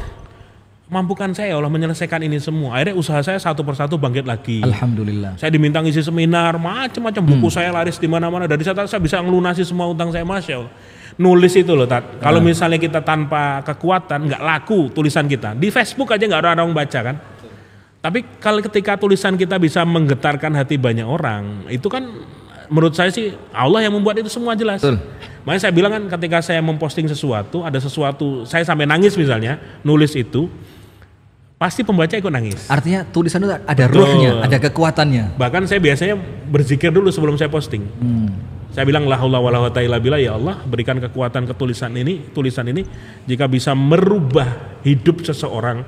mampukan saya ya Allah menyelesaikan ini semua. Akhirnya usaha saya satu persatu bangkit lagi. Alhamdulillah. Saya diminta ngisi seminar, macam-macam buku saya laris di mana-mana. Dari sana saya bisa ngelunasi semua utang saya, Masya Allah. Nulis itu loh, Tat. Kalau misalnya kita tanpa kekuatan nggak laku tulisan kita. Di Facebook aja nggak ada orang baca kan. Tapi kalau ketika tulisan kita bisa menggetarkan hati banyak orang, itu kan menurut saya sih Allah yang membuat itu semua jelas. Betul. Makanya saya bilang kan ketika saya memposting sesuatu, ada sesuatu saya sampai nangis misalnya, nulis itu pasti pembaca ikut nangis. Artinya tulisan itu ada ruhnya, ada kekuatannya. Bahkan saya biasanya berzikir dulu sebelum saya posting. Saya bilang la haula wala quwata illa billah, ya Allah berikan kekuatan ke tulisan ini jika bisa merubah hidup seseorang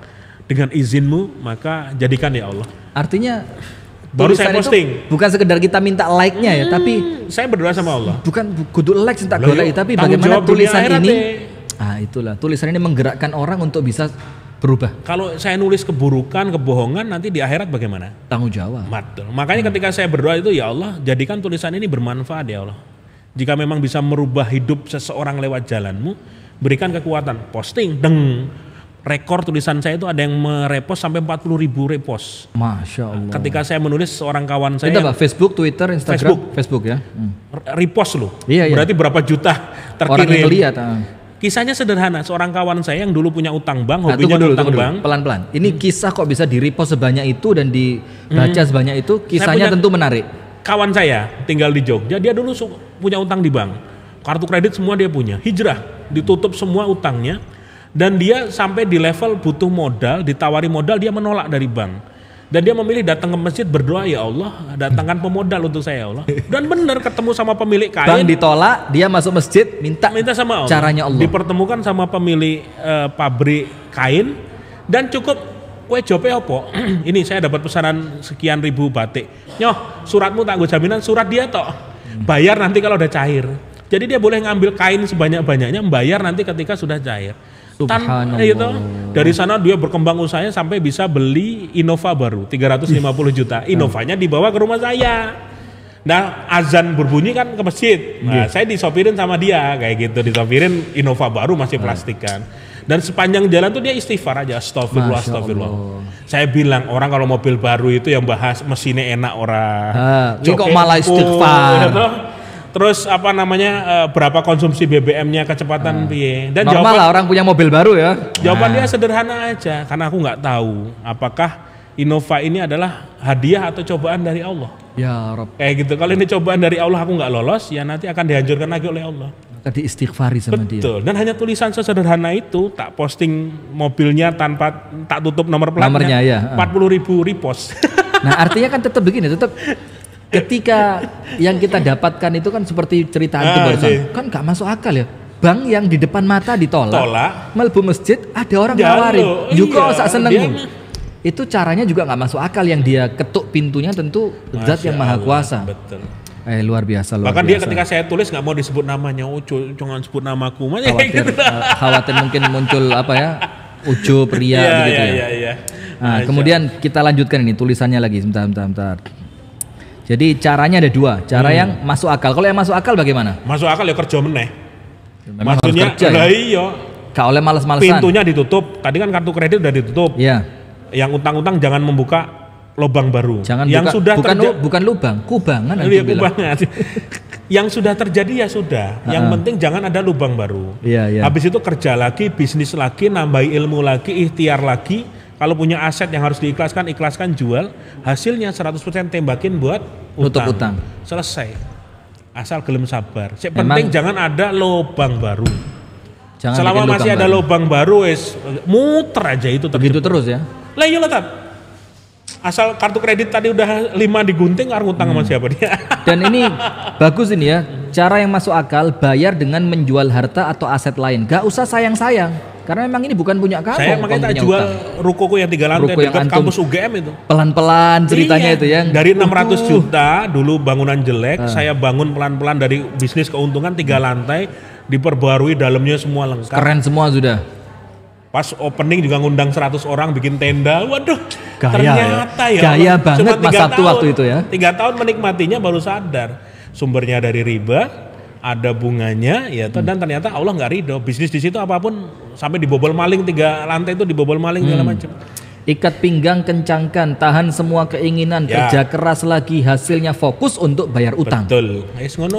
dengan izinmu maka jadikan ya Allah. Artinya baru saya posting. Bukan sekedar kita minta like-nya ya, tapi saya berdoa sama Allah. Bukan kudu like tak golek, tapi bagaimana tulisan ini itulah tulisan ini menggerakkan orang untuk bisa berubah. Kalau saya nulis keburukan, kebohongan, nanti di akhirat bagaimana? Tanggung jawab. Betul. Makanya ketika saya berdoa itu, ya Allah, jadikan tulisan ini bermanfaat ya Allah. Jika memang bisa merubah hidup seseorang lewat jalanmu, berikan kekuatan. Posting, rekor tulisan saya itu ada yang merepost sampai 40.000 repost. Masya Allah. Ketika saya menulis seorang kawan saya. Itu apa? Facebook, Twitter, Instagram? Facebook ya. Repost loh. Iya. Berarti berapa juta terkirim. Orang yang lihat. Kisahnya sederhana, seorang kawan saya yang dulu punya utang bank, hobinya utang bank. Pelan-pelan. Ini kisah kok bisa di-repost sebanyak itu dan dibaca sebanyak itu, kisahnya tentu menarik. Kawan saya tinggal di Jogja, dia dulu punya utang di bank. Kartu kredit semua dia punya. Hijrah, ditutup semua utangnya dan dia sampai di level butuh modal, ditawari modal dia menolak dari bank. Dan dia memilih datang ke masjid berdoa, ya Allah datangkan pemodal untuk saya ya Allah. Dan benar ketemu sama pemilik kain. Bang ditolak, dia masuk masjid minta sama Allah. Caranya Allah. Dipertemukan sama pemilik pabrik kain dan cukup kue jope opo. Ini saya dapat pesanan sekian ribu batik. Nyoh, suratmu tak gue jaminan surat dia toh. Bayar nanti kalau udah cair. Jadi dia boleh ngambil kain sebanyak-banyaknya, membayar nanti ketika sudah cair. Subhanallah. Dari sana dia berkembang usahanya sampai bisa beli Innova baru 350 juta. Innovanya dibawa ke rumah saya. Nah azan berbunyi kan ke masjid. Nah saya disopirin sama dia kayak gitu, disopirin Innova baru masih plastik kan. Dan sepanjang jalan tuh dia istighfar aja, astagfirullah, astagfirullah. Saya bilang orang kalau mobil baru itu yang bahas mesinnya enak orang. Ini kok malah istighfar. Terus apa namanya berapa konsumsi BBM-nya, kecepatan piye. Dan normal jawaban, lah orang punya mobil baru ya. Jawaban dia sederhana aja, karena aku nggak tahu apakah Innova ini adalah hadiah atau cobaan dari Allah. Ya Rob. Kayak gitu. Kalau ini cobaan dari Allah aku nggak lolos, ya nanti akan dihancurkan lagi oleh Allah. Maka diistighfari sama dia. Betul. Dan hanya tulisan sesederhana itu, tak posting mobilnya tanpa tak tutup nomor platnya. Nomornya ya. 40.000 repost. Nah artinya kan tetap begini, tetap. Ketika yang kita dapatkan itu kan seperti cerita itu barusan, kan gak masuk akal ya. Bank yang di depan mata ditolak, melebu masjid ada orang nawarin, juga sak seneng. Itu caranya juga gak masuk akal, yang dia ketuk pintunya tentu zat yang maha kuasa. Betul. Luar biasa. Bahkan dia ketika saya tulis gak mau disebut namanya, jangan sebut namaku. Khawatir mungkin muncul apa ya, ujub, ria begitu ya. Nah, kemudian kita lanjutkan ini tulisannya lagi, sebentar. Jadi caranya ada dua, cara yang masuk akal. Kalau yang masuk akal bagaimana? Masuk akal ya kerja meneh. Maksudnya iya. Gak oleh males-malesan. Pintunya ditutup, tadi kan kartu kredit udah ditutup. Iya. Yang utang-utang jangan membuka lubang baru. Jangan yang buka, sudah bukan lubang, kubangan. Iya, kubangan. Yang sudah terjadi ya sudah. Yang penting jangan ada lubang baru. Iya. Habis itu kerja lagi, bisnis lagi, nambahi ilmu lagi, ikhtiar lagi. Kalau punya aset yang harus diikhlaskan, ikhlaskan, jual. Hasilnya 100% tembakin buat utang. Selesai. asal gelem sabar. Sing penting jangan ada lubang baru. Jangan selama masih ada lubang baru wes muter aja itu begitu terus ya. Lah iya lah, asal kartu kredit tadi udah 5 digunting, harus ngutang sama siapa dia. Dan ini bagus ini ya, cara yang masuk akal, bayar dengan menjual harta atau aset lain. Gak usah sayang-sayang, karena memang ini bukan punya kamu. Saya makanya tak jual rukoku yang 3 lantai dekat kampus UGM itu. Pelan-pelan ceritanya itu ya. Dari 600 juta dulu bangunan jelek, saya bangun pelan-pelan dari bisnis keuntungan 3 lantai, diperbarui dalamnya semua lengkap. Keren semua sudah. Pas opening juga ngundang 100 orang bikin tenda. Waduh, ternyata ya gaya banget Mas Sabtu waktu itu ya. 3 tahun menikmatinya baru sadar sumbernya dari riba, ada bunganya ya, dan ternyata Allah nggak ridho. Bisnis di situ apapun sampai dibobol maling, 3 lantai itu dibobol maling segala macam. Ikat pinggang, kencangkan, tahan semua keinginan, kerja keras lagi, hasilnya fokus untuk bayar utang. Betul.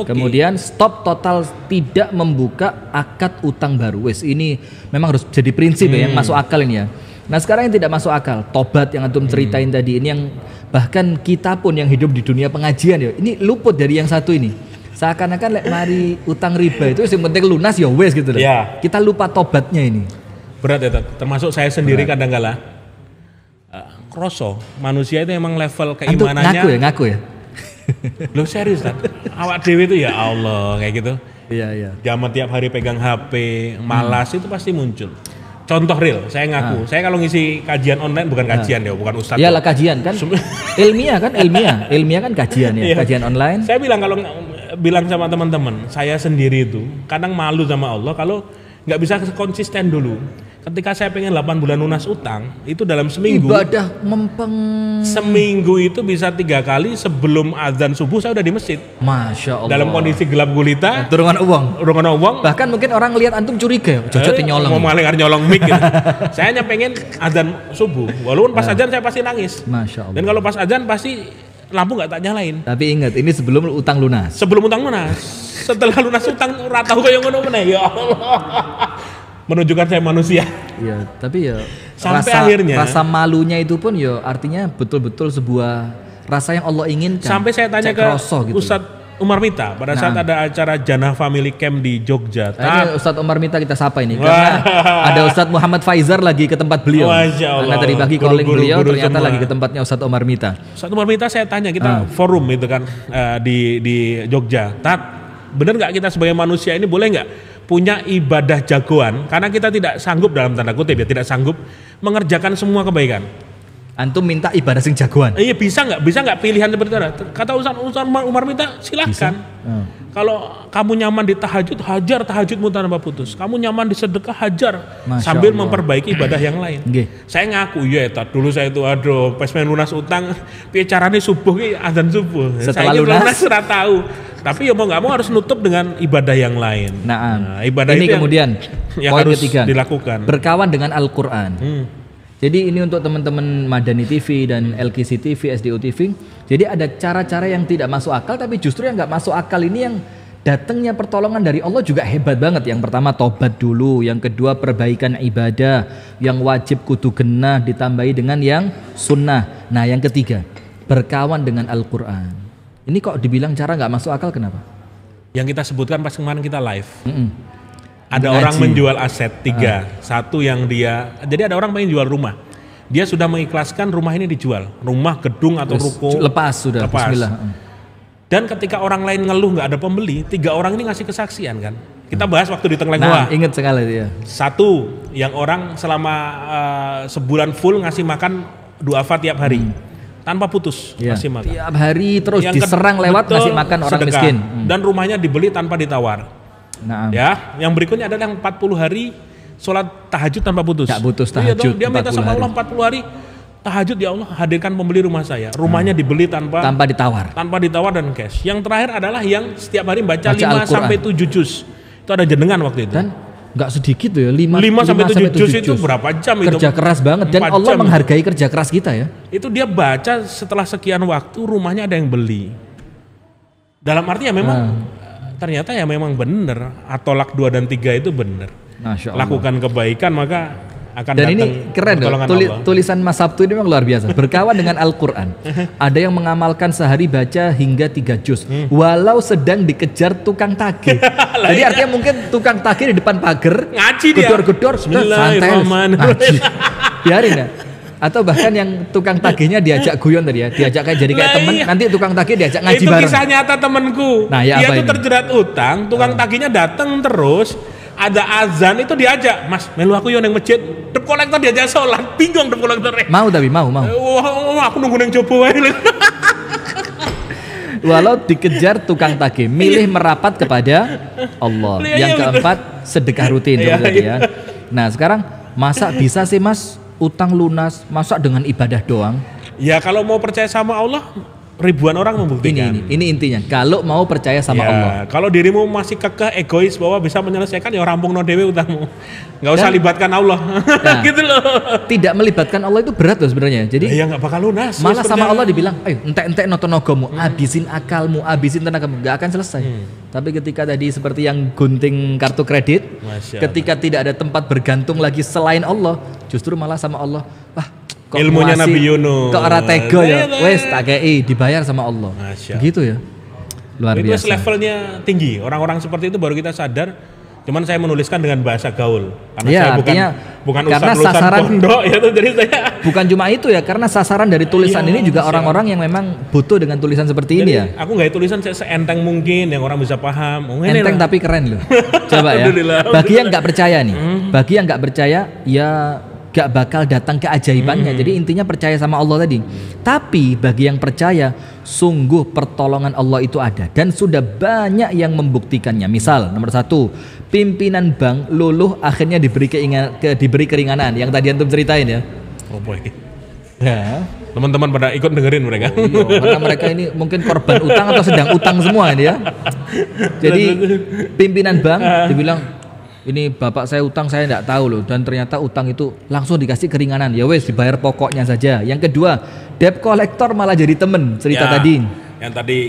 Kemudian stop total, tidak membuka akad utang baru. Wes ini memang harus jadi prinsip ya, yang masuk akal ini ya. Nah sekarang yang tidak masuk akal, tobat yang antum ceritain tadi, ini yang bahkan kita pun yang hidup di dunia pengajian ya, ini luput dari yang satu ini. Seakan-akan mari utang riba itu yang penting lunas ya wes gitu loh. Kita lupa tobatnya ini. Berat ya, termasuk saya sendiri kadang-kala. Kroso, manusia itu emang level keimanannya. Ngaku ya. Lo serius kan? Awak dewi itu ya Allah kayak gitu. Iya. Zaman tiap hari pegang HP, malas itu pasti muncul. Contoh real, saya ngaku. Saya kalau ngisi kajian online bukan kajian ya, bukan ustadz. Iyalah kajian kan. Ilmiah kan kajian ya, kajian online. Saya bilang sama teman-teman, saya sendiri itu kadang malu sama Allah kalau nggak bisa konsisten dulu. Ketika saya pengen 8 bulan lunas utang, itu dalam seminggu ibadah mempeng. Seminggu itu bisa 3 kali sebelum azan subuh saya udah di masjid. Masya Allah. Dalam kondisi gelap gulita. Turungan uang. Bahkan mungkin orang lihat antum curiga, jojot nyolong. Mau maling nyolong mic gitu. Saya hanya pengen azan subuh. Walaupun pas azan saya pasti nangis. Masya Allah. Dan kalau pas azan pasti lampu nggak tak nyalain. Tapi ingat, ini sebelum utang lunas. Sebelum utang lunas. Setelah lunas utang rata kayak ngono meneh ya Allah. Menunjukkan saya manusia. Iya, tapi ya sampai akhirnya rasa malunya itu pun ya artinya betul-betul sebuah rasa yang Allah inginkan. Sampai saya tanya ke gitu. Ustadz Umar Mita pada saat ada acara Jannah Family Camp di Jogja. Ini Ustadz Umar Mita kita sapa ini karena ada Ustadz Muhammad Faizar lagi ke tempat beliau. Karena tadi pagi calling beliau ternyata semua. Lagi ke tempatnya Ustadz Umar Mita. Ustadz Umar Mita saya tanya, kita forum itu kan di Jogja. Tat, bener nggak kita sebagai manusia ini boleh nggak punya ibadah jagoan, karena kita tidak sanggup dalam tanda kutip ya, tidak sanggup mengerjakan semua kebaikan. Antum minta ibadah sing jagoan. Iya bisa nggak pilihan seperti itu? Kata Ustaz Umar minta silahkan. Kalau kamu nyaman di tahajud, hajar tahajudmu tanpa putus. Kamu nyaman di sedekah, hajar. Masya sambil Allah. Memperbaiki ibadah yang lain. Saya ngaku ya, dulu saya itu pas main lunas utang, caranya subuh azan subuh. Setelah saya lunas sudah tahu. Tapi ya mau nggak mau harus nutup dengan ibadah yang lain. Nah, ibadah ini itu kemudian yang poin harus ketiga, dilakukan. Berkawan dengan Al-Quran. Jadi ini untuk teman-teman Madani TV dan LKC TV, SDU TV. Jadi ada cara-cara yang tidak masuk akal, tapi justru yang nggak masuk akal ini yang datangnya pertolongan dari Allah juga hebat banget. Yang pertama tobat dulu, yang kedua perbaikan ibadah, yang wajib kudu genah ditambahi dengan yang sunnah. Nah yang ketiga berkawan dengan Al-Quran. Ini kok dibilang cara nggak masuk akal, kenapa? Yang kita sebutkan pas kemarin kita live. Ada orang menjual aset 3. Satu yang jadi ada orang pengen jual rumah. Dia sudah mengikhlaskan rumah ini dijual. Rumah, gedung atau ruko. Lepas. Bismillah. Dan ketika orang lain ngeluh nggak ada pembeli, 3 orang ini ngasih kesaksian kan. Kita bahas waktu di Tengkleng Wah. Ingat sekali ya. Satu, yang orang selama sebulan full ngasih makan duafa tiap hari. Tanpa putus ngasih makan. Tiap hari terus yang diserang lewat ngasih makan orang sedekah. Miskin. Dan rumahnya dibeli tanpa ditawar. Ya, yang berikutnya adalah yang 40 hari sholat tahajud tanpa putus. Gak putus tahajud. Dia minta sama Allah 40 hari tahajud, ya Allah hadirkan pembeli rumah saya. Rumahnya dibeli tanpa ditawar. Tanpa ditawar dan cash. Yang terakhir adalah yang setiap hari baca 5 sampai 7 juz. Itu ada jenengan waktu itu. Dan nggak sedikit tuh ya, 5 sampai 7 juz itu berapa jam itu? Kerja keras banget dan Allah menghargai kerja keras kita ya. Itu dia baca setelah sekian waktu rumahnya ada yang beli. Dalam arti ya memang ternyata ya memang benar, At-Tolak 2 dan 3 itu benar. Lakukan kebaikan maka akan Dan ini datang keren loh, pertolongan Allah. tulisan Mas Sabtu ini memang luar biasa. Berkawan dengan Al-Quran. Ada yang mengamalkan sehari baca hingga 3 juz. Walau sedang dikejar tukang tagih. Jadi artinya mungkin tukang tagih di depan pagar, Ngaji dia. gedor-gedor, santai, ngaji. Biarin ya. Atau bahkan yang tukang tagihnya diajak guyon tadi ya, diajak jadi kayak temen, nanti tukang tagih diajak ngaji itu bareng. kisah nyata temenku. Nah, ya, dia apa tuh ini? terjerat utang, tukang tagihnya datang terus. Ada azan itu diajak, Mas, melu aku yo nang masjid. Dep kolektor diajak sholat, bingung dep kolektor. Mau tapi mau. Wah, aku nunggu nang coba wae. Walau dikejar tukang tagih, milih merapat kepada Allah. Yang keempat, sedekah rutin tadi ya. Nah, sekarang masa bisa sih Mas utang lunas, masa dengan ibadah doang? Ya kalau mau percaya sama Allah, ribuan orang membuktikan. Ini intinya. Kalau mau percaya sama Allah. Kalau dirimu masih kekeh egois bahwa bisa menyelesaikan, ya rampung no dewe utangmu. Nggak usah libatkan Allah. Nah, gitu loh. Tidak melibatkan Allah itu berat loh sebenarnya. Jadi ya nggak bakal lunas. malah sama Allah dibilang, entek nonton nogomu, habisin akalmu, habisin tenagamu, nggak akan selesai. Tapi ketika tadi seperti yang gunting kartu kredit, ketika tidak ada tempat bergantung lagi selain Allah, justru malah sama Allah, kok ilmunya Nabi Yunus. Kok ora tega ya? Wes tak kei dibayar sama Allah. Begitu ya. Luar biasa. Itu levelnya tinggi. Orang-orang seperti itu baru kita sadar. Cuman saya menuliskan dengan bahasa gaul. Karena ya, saya bukan karena ustaz sasaran pondok ya tuh, jadi saya bukan cuma itu ya, karena sasaran dari tulisan ini juga orang-orang yang memang butuh dengan tulisan seperti ini ya. Aku nggak tulisan seenteng mungkin yang orang bisa paham. Enteng tapi keren loh. Coba ya. Bagi yang nggak percaya nih, bagi yang nggak percaya ya gak bakal datang keajaibannya. Jadi intinya percaya sama Allah tadi. Tapi bagi yang percaya, sungguh pertolongan Allah itu ada dan sudah banyak yang membuktikannya. Misal nomor 1, pimpinan bank luluh akhirnya diberi keringanan yang tadi antum ceritain ya. Oh boy. Ya. Teman-teman pada ikut dengerin mereka. Karena mereka ini mungkin korban utang atau sedang utang semua ini ya. Jadi pimpinan bank dibilang, ini bapak saya utang, saya tidak tahu loh, dan ternyata utang itu langsung dikasih keringanan. Ya wes, dibayar pokoknya saja. Yang kedua, debt collector malah jadi temen cerita tadi. Yang tadi.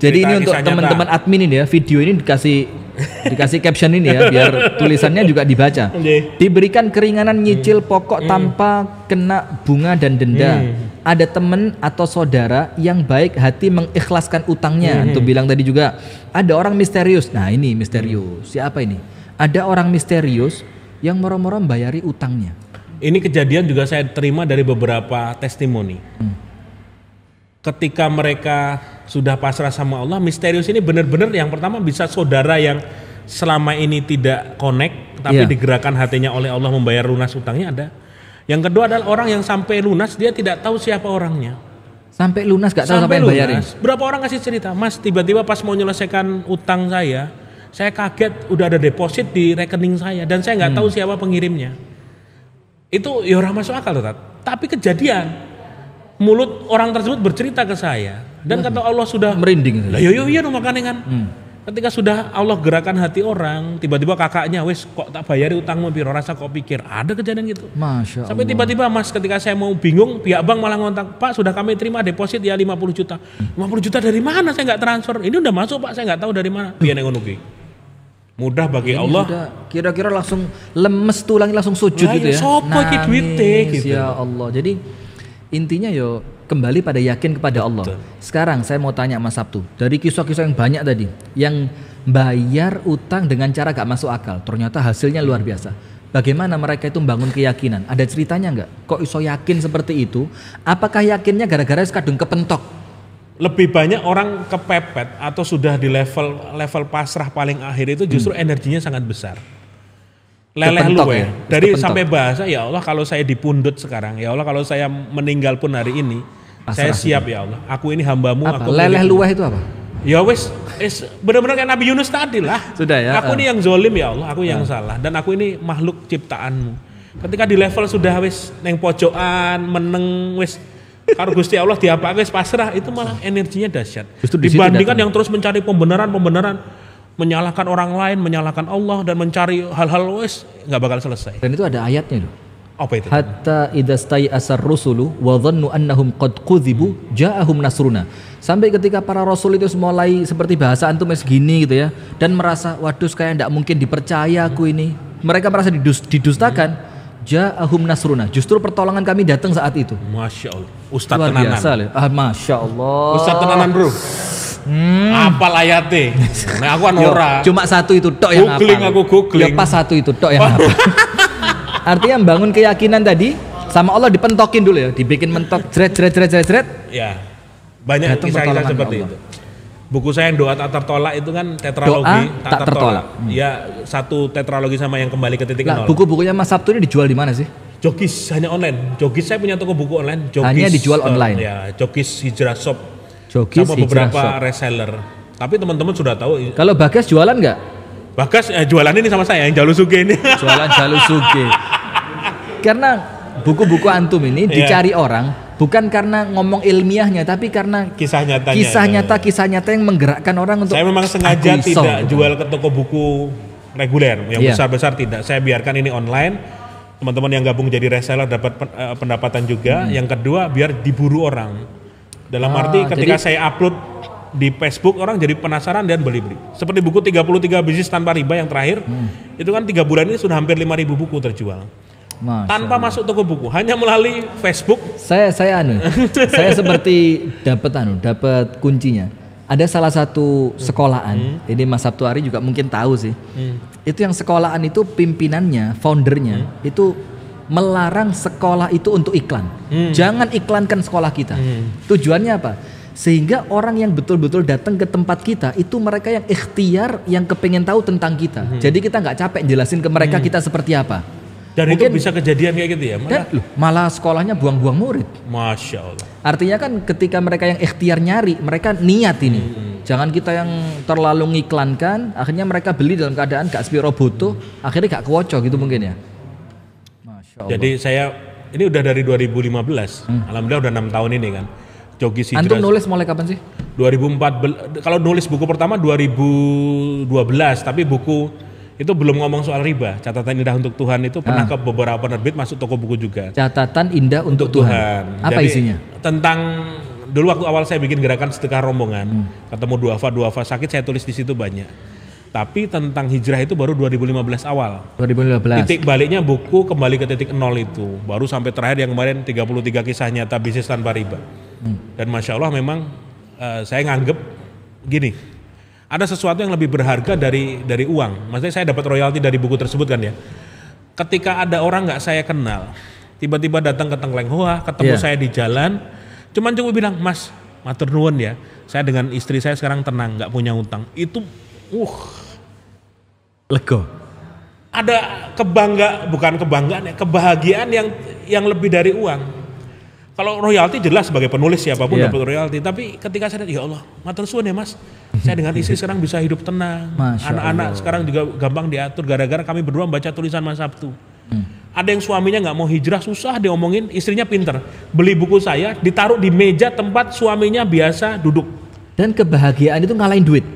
Jadi ini untuk teman-teman admin ini ya, video ini dikasih caption ini ya, biar tulisannya juga dibaca. Diberikan keringanan nyicil pokok tanpa kena bunga dan denda. Ada teman atau saudara yang baik hati mengikhlaskan utangnya. Antum bilang tadi juga ada orang misterius. Nah ini misterius. Siapa ini? Ada orang misterius yang moro-moro membayari utangnya. Ini kejadian juga saya terima dari beberapa testimoni. Ketika mereka sudah pasrah sama Allah, misterius ini benar-benar yang pertama bisa saudara yang selama ini tidak connect, tapi digerakkan hatinya oleh Allah membayar lunas utangnya ada. Yang kedua adalah orang yang sampai lunas dia tidak tahu siapa orangnya. Sampai lunas gak tahu siapa yang bayarin. Berapa orang kasih cerita, Mas tiba-tiba pas mau menyelesaikan utang saya kaget udah ada deposit di rekening saya dan saya nggak tahu siapa pengirimnya. Itu ya orang masuk akal Tat. Tapi kejadian mulut orang tersebut bercerita ke saya dan kata Allah sudah merinding. Lah yo makanya kan. Ketika sudah Allah gerakan hati orang, tiba-tiba kakaknya wes kok tak bayari utangmu piro, rasa kok pikir ada kejadian gitu. Masya Allah. Sampai tiba-tiba Mas ketika saya mau bingung, pihak bank malah ngontak, Pak sudah kami terima deposit ya 50 juta. 50 juta dari mana? Saya nggak transfer. Ini udah masuk Pak, saya nggak tahu dari mana. Piye nek ngono ki. Mudah bagi Allah. Sudah, kira-kira langsung lemes tulangnya langsung sujud gitu ya. Sopo iki duite gitu. Ya Allah. Jadi intinya yo kembali pada yakin kepada Allah. Sekarang saya mau tanya Mas Sabtu, dari kisah-kisah yang banyak tadi, yang bayar utang dengan cara gak masuk akal, ternyata hasilnya luar biasa. Bagaimana mereka itu membangun keyakinan? Ada ceritanya nggak? Kok iso yakin seperti itu? Apakah yakinnya gara-gara kadung kepentok? Lebih banyak orang kepepet atau sudah di level pasrah paling akhir itu justru energinya sangat besar. Leleh luwe. Dari sampai bahasa, ya Allah kalau saya dipundut sekarang, ya Allah kalau saya meninggal pun hari ini, pasrah saya siap ya Allah. Aku ini hambamu. Aku leleh luwe itu apa? Ya wes benar-benar kayak Nabi Yunus tadi lah. Sudah ya. Aku ini yang zolim ya Allah, aku yang salah dan aku ini makhluk ciptaanmu. Ketika di level sudah wes neng pojokan meneng wes karo Gusti Allah diapa wes pasrah, itu malah energinya dahsyat. Dibandingkan yang terus mencari pembenaran, menyalahkan orang lain, menyalahkan Allah dan mencari hal-hal wes nggak bakal selesai. Dan itu ada ayatnya loh. Apa itu? Hatta idza stai'asar rusulu wa dhannu annahum qad qudzibu ja'ahum nasruna. Sampai ketika para rasul itu mulai seperti bahasa antum segini gitu ya, dan merasa waduh kayak enggak mungkin dipercaya aku ini. Mereka merasa didustakan. ja'ahum nasruna. Justru pertolongan kami datang saat itu. Masya Allah. Ustadz Luar tenanan. biasa, Masya Allah. Ustadz tenanan bro. Apal ayatnya. Nah aku kan ora. Cuma satu itu tok yang Googling hafal. aku googling. Ya pas satu itu tok yang hafal. Artinya bangun keyakinan tadi sama Allah dipentokin dulu ya, dibikin mentok jret. Ya. Banyak Datang kisah-kisah pertolongan seperti Allah. itu. Buku saya yang doa tak tertolak itu kan tetralogi Doa tak tertolak. Ya satu tetralogi sama yang kembali ke titik Nah, nol. buku-bukunya Mas Sabtu ini dijual di mana sih? Jokis hanya online. Jokis saya punya toko buku online. Jokis, Hanya dijual online. Ya, Jokis Hijrah Shop. Jokis sama Hijrah beberapa Shop. reseller. Tapi teman-teman sudah tahu. Kalau Bagas jualan nggak? Bagas jualan ini sama saya yang Jalusuge ini. Jualan Jalusuge. Karena buku-buku antum ini dicari orang bukan karena ngomong ilmiahnya, tapi karena kisah nyatanya. Kisah nyata yang menggerakkan orang untuk. Saya memang sengaja aku iso, tidak gitu. jual ke toko buku reguler yang Iya. besar-besar tidak. Saya biarkan ini online. Teman-teman yang gabung jadi reseller dapat pendapatan juga. Yang kedua biar diburu orang. Dalam arti ketika saya upload di Facebook orang jadi penasaran dan beli-beli. Seperti buku 33 bisnis tanpa riba yang terakhir. Itu kan 3 bulan ini sudah hampir 5.000 buku terjual. Masya Tanpa Allah. masuk toko buku, hanya melalui Facebook. Saya seperti dapat kuncinya. Ada salah satu sekolahan, ini Mas Sabtu Ari juga mungkin tahu sih. Itu yang sekolahan itu pimpinannya, foundernya itu melarang sekolah itu untuk iklan. Jangan iklankan sekolah kita. Tujuannya apa? Sehingga orang yang betul-betul datang ke tempat kita itu mereka yang ikhtiar, yang kepengen tahu tentang kita. Jadi kita nggak capek jelasin ke mereka kita seperti apa. Dan Mungkin, itu bisa kejadian kayak gitu ya? malah sekolahnya buang-buang murid. Masya Allah. Artinya kan ketika mereka yang ikhtiar nyari, mereka niat ini. Jangan kita yang terlalu ngiklankan, akhirnya mereka beli dalam keadaan gak spiro butuh, akhirnya gak kewoco gitu mungkin ya. Masya Allah. Jadi saya, ini udah dari 2015, alhamdulillah udah 6 tahun ini kan. Jokis Hijrah. Antum nulis mulai kapan sih? 2014, kalau nulis buku pertama 2012, tapi buku itu belum ngomong soal riba. Catatan Indah untuk Tuhan itu pernah ke beberapa penerbit, masuk toko buku juga. Catatan Indah untuk Tuhan. Apa Jadi, isinya? Tentang dulu waktu awal saya bikin gerakan sedekah rombongan, ketemu duafa sakit, saya tulis di situ banyak. Tapi tentang hijrah itu baru 2015 awal. 2015. Titik baliknya buku kembali ke titik nol itu. Baru sampai terakhir yang kemarin 33 kisah nyata bisnis tanpa riba. Dan Masya Allah memang saya nganggep gini, ada sesuatu yang lebih berharga dari uang. Maksudnya saya dapat royalti dari buku tersebut kan ya. Ketika ada orang nggak saya kenal, tiba-tiba datang ke Tengkleng Hoa, ketemu saya di jalan, cuman bilang, Mas, matur nuwun ya, saya dengan istri saya sekarang tenang, nggak punya utang. Itu, Lego. ada bukan kebanggaan ya, kebahagiaan yang lebih dari uang. Kalau royalti jelas sebagai penulis siapapun dapat royalti, tapi ketika saya ya Allah, matur suwun ya Mas, saya dengan istri sekarang bisa hidup tenang, anak-anak sekarang juga gampang diatur gara-gara kami berdua baca tulisan Mas Sabtu. Ada yang suaminya nggak mau hijrah, susah diomongin, istrinya pinter, beli buku saya ditaruh di meja tempat suaminya biasa duduk. Dan kebahagiaan itu ngalahin duit.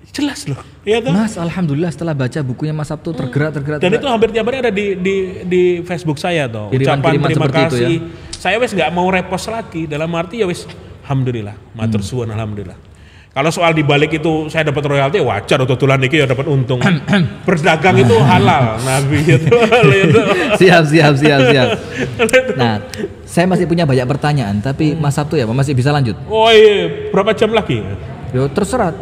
Jelas loh, ya kan? Mas, alhamdulillah setelah baca bukunya Mas Sabtu tergerak. Dan itu hampir tiap hari ada di Facebook saya toh. Ucapan terima kasih. Ya? Saya wes nggak mau repost lagi. Dalam arti ya wes, alhamdulillah, matur suwun alhamdulillah. Kalau soal dibalik itu saya dapat royalti wajar, atau tulan iki ya dapat untung. Berdagang itu halal, Nabi itu. Siap. Nah, saya masih punya banyak pertanyaan, tapi Mas Sabtu ya masih bisa lanjut. Oh iya, berapa jam lagi? Yo terserah.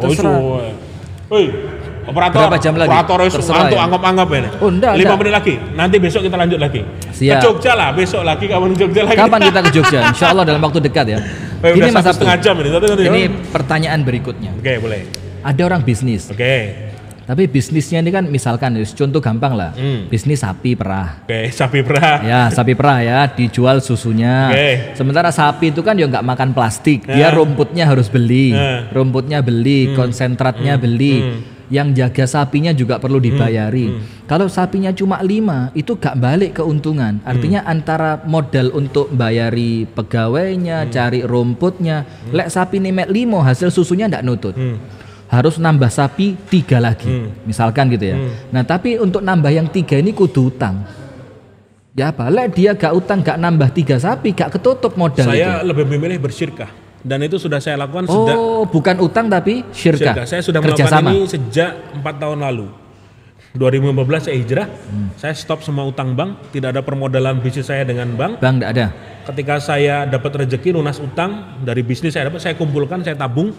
Operator, berapa jam lagi? Operator Terserah ya. anggap ini. Oh, enggak. 5 menit lagi. Nanti besok kita lanjut lagi. Siap. Ke Jogja lah, besok lagi kapan Jogja lagi. Kapan kita ke Jogja? Insya Allah dalam waktu dekat ya. Ini Mas Sabtu. Setengah jam ini. Ini pertanyaan berikutnya. Oke, boleh. Ada orang bisnis. Oke. Tapi bisnisnya ini kan misalkan, contoh gampang lah. Bisnis sapi perah. Oke, sapi perah. Ya, sapi perah ya, dijual susunya. Sementara sapi itu kan ya nggak makan plastik. Dia rumputnya harus beli. Rumputnya beli, konsentratnya beli. Yang jaga sapinya juga perlu dibayari. Kalau sapinya cuma 5, itu gak balik keuntungan. Artinya antara modal untuk bayari pegawainya, cari rumputnya, lek sapi ini mek 5, hasil susunya ndak nutut. Harus nambah sapi 3 lagi, misalkan gitu ya. Nah tapi untuk nambah yang 3 ini kudu utang. Ya apa? Lek dia gak utang, gak nambah 3 sapi, gak ketutup modal. Saya lebih memilih bersyirkah. Dan itu sudah saya lakukan sejak. Oh, bukan utang tapi syirkah. Saya sudah melakukan ini sejak 4 tahun lalu. 2015 saya hijrah, saya stop semua utang bank, tidak ada permodalan bisnis saya dengan bank. Bank enggak ada. Ketika saya dapat rezeki lunas utang dari bisnis saya dapat, saya kumpulkan, saya tabung.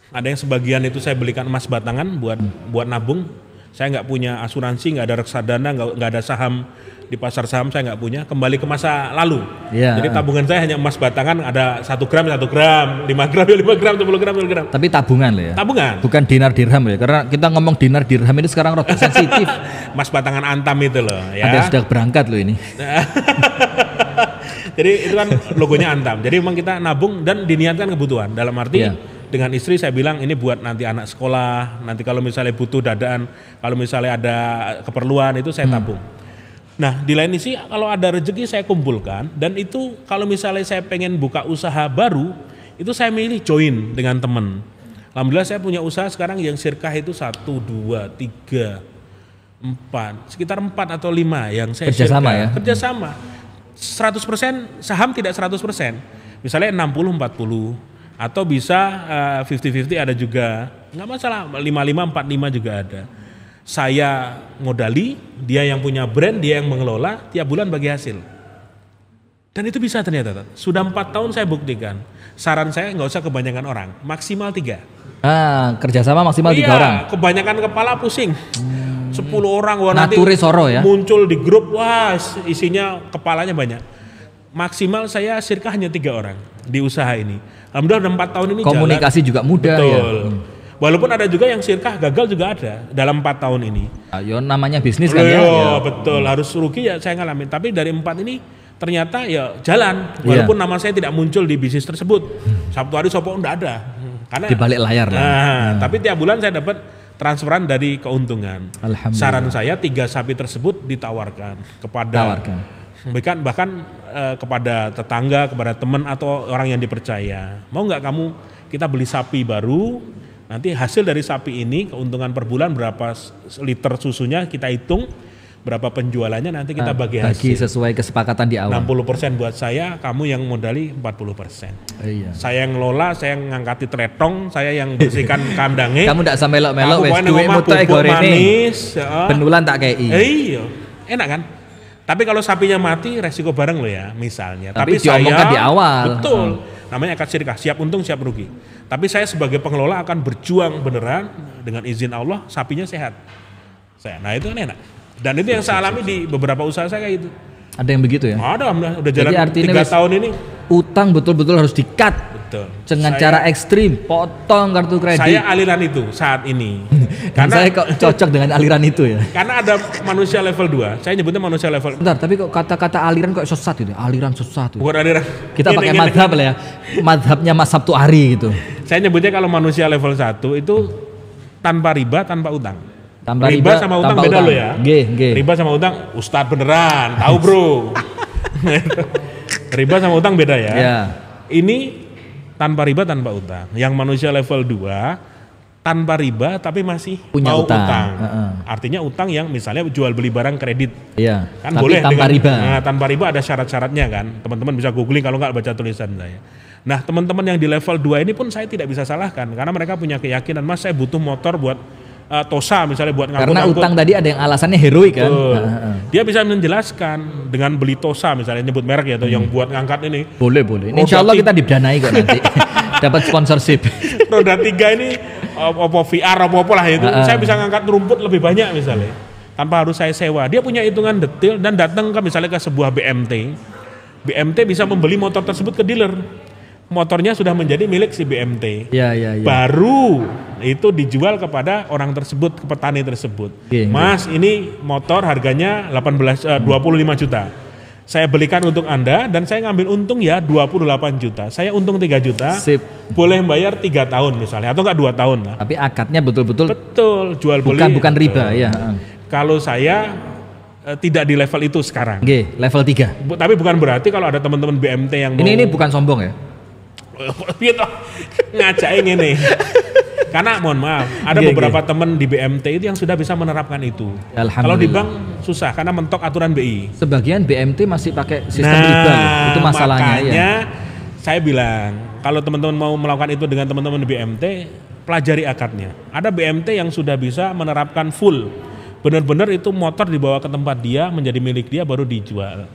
Ada yang sebagian itu saya belikan emas batangan buat nabung. Saya nggak punya asuransi, nggak ada reksadana, nggak ada saham di pasar saham, saya nggak punya. Kembali ke masa lalu. Yeah. Jadi tabungan saya hanya emas batangan, ada 1 gram, 1 gram, 5 gram, 5 gram, 10 gram, 10 gram. Tapi tabungan loh ya. Tabungan. Bukan dinar dirham ya. Karena kita ngomong dinar dirham ini sekarang rada sensitif. Emas batangan Antam itu loh. Ya. Ada yang sudah berangkat loh ini. Jadi itu kan logonya Antam. Jadi memang kita nabung dan diniatkan kebutuhan. Dalam arti dengan istri saya bilang ini buat nanti anak sekolah, nanti kalau misalnya butuh dadaan, kalau misalnya ada keperluan itu saya tabung. Nah di lain sisi kalau ada rezeki saya kumpulkan, dan itu kalau misalnya saya pengen buka usaha baru, itu saya milih join dengan teman. Alhamdulillah saya punya usaha sekarang yang sirkah itu 1, 2, 3, 4, sekitar 4 atau 5 yang saya kerjasama ya? Kerjasama. 100% saham tidak 100%. Misalnya 60-40 atau bisa 50-50 ada juga. Nggak masalah, 55-45 juga ada. Saya modali, dia yang punya brand, dia yang mengelola, tiap bulan bagi hasil. Dan itu bisa ternyata. Sudah 4 tahun saya buktikan. Saran saya nggak usah kebanyakan orang, maksimal 3. Kerjasama maksimal 3 orang. Kebanyakan kepala pusing. 10 orang, wah nanti soro ya? Muncul di grup, wah isinya kepalanya banyak. Maksimal saya sirkah hanya 3 orang di usaha ini. Alhamdulillah udah 4 tahun ini komunikasi jalan. juga mudah. Betul. Ya. Walaupun ada juga yang sirkah gagal juga ada dalam 4 tahun ini. Ayo namanya bisnis kan ya. Betul, harus rugi ya saya ngalamin. Tapi dari 4 ini ternyata ya jalan. Walaupun nama saya tidak muncul di bisnis tersebut. Sabtu hari sopo enggak ada. Karena di balik layar lah. Tapi tiap bulan saya dapat transferan dari keuntungan. Saran saya 3 sapi tersebut ditawarkan kepada bahkan kepada tetangga, kepada teman atau orang yang dipercaya. Mau nggak kamu kita beli sapi baru, nanti hasil dari sapi ini keuntungan per bulan berapa liter susunya kita hitung, berapa penjualannya nanti kita bagi hasil. Bagi sesuai kesepakatan di awal. 60% buat saya, kamu yang modali 40%. Iya. Saya yang ngelola, saya yang ngangkati tretong, saya yang bersihkan kandangnya. Kamu ndak sampai melok-melok wes duitmu tok manis. Benulan tak kei. Iya. Enak kan? Tapi kalau sapinya mati resiko bareng lo ya, misalnya. Tapi saya di awal. Betul. Namanya akad sirkah, siap untung siap rugi. Tapi saya sebagai pengelola akan berjuang beneran dengan izin Allah sapinya sehat. Nah itu kan enak. Dan itu yang saya alami di beberapa usaha saya kayak itu. Ada yang begitu ya? Ada, udah jalan 3 tahun ini. Utang betul-betul harus di-cut. Betul. Dengan cara ekstrim, potong kartu kredit. Saya aliran itu saat ini. Karena saya kok cocok dengan aliran itu ya. Karena ada manusia level 2. Saya nyebutnya manusia level. Bentar, tapi kok kata-kata aliran kok sesat gitu. Aliran sesat. Gitu. Bukan aliran. Kita pakai madhab lah ya. Madhabnya Mas Sabtu Ari gitu. Saya nyebutnya kalau manusia level 1 itu tanpa riba, tanpa utang. Riba sama utang beda lo ya. Riba sama utang, Ustadz beneran, tahu bro. Riba sama utang beda ya. Ini tanpa riba, tanpa utang. Yang manusia level 2 tanpa riba tapi masih punya mau utang. Artinya utang yang misalnya jual beli barang kredit. Iya. Kan tapi boleh tanpa riba. Nah, tanpa riba ada syarat-syaratnya kan. Teman-teman bisa googling kalau nggak baca tulisan saya. Nah, teman-teman yang di level 2 ini pun saya tidak bisa salahkan karena mereka punya keyakinan, Mas saya butuh motor buat Tosa misalnya buat ngangkut. Karena utang tadi ada yang alasannya heroik kan. Dia bisa menjelaskan dengan beli Tosa misalnya nyebut merek ya atau yang buat ngangkat ini. Boleh. Insya Allah kita didanai kok nanti. Dapat sponsorship. Roda 3 ini VR apa lah itu. Saya bisa ngangkat rumput lebih banyak misalnya. Tanpa harus saya sewa. Dia punya hitungan detail dan datang ke misalnya ke sebuah BMT. BMT bisa membeli motor tersebut ke dealer. Motornya sudah menjadi milik si BMT. Ya. Baru itu dijual kepada orang tersebut, ke petani tersebut. Mas, ini motor harganya 25 juta. Saya belikan untuk Anda dan saya ngambil untung ya 28 juta. Saya untung 3 juta. Sip. Boleh bayar 3 tahun misalnya atau enggak 2 tahun lah. Tapi akadnya betul-betul jual beli. Bukan riba ya. Kalau saya tidak di level itu sekarang. Level 3. Tapi bukan berarti kalau ada teman-teman BMT yang mau. Ini bukan sombong ya. Gitu ngajain ini karena mohon maaf ada beberapa teman di BMT itu yang sudah bisa menerapkan itu. Kalau di bank susah karena mentok aturan BI. Sebagian BMT masih pakai sistem riba itu masalahnya. Makanya saya bilang kalau teman-teman mau melakukan itu dengan teman-teman di BMT pelajari akadnya. Ada BMT yang sudah bisa menerapkan full benar-benar itu motor dibawa ke tempat dia, menjadi milik dia baru dijual.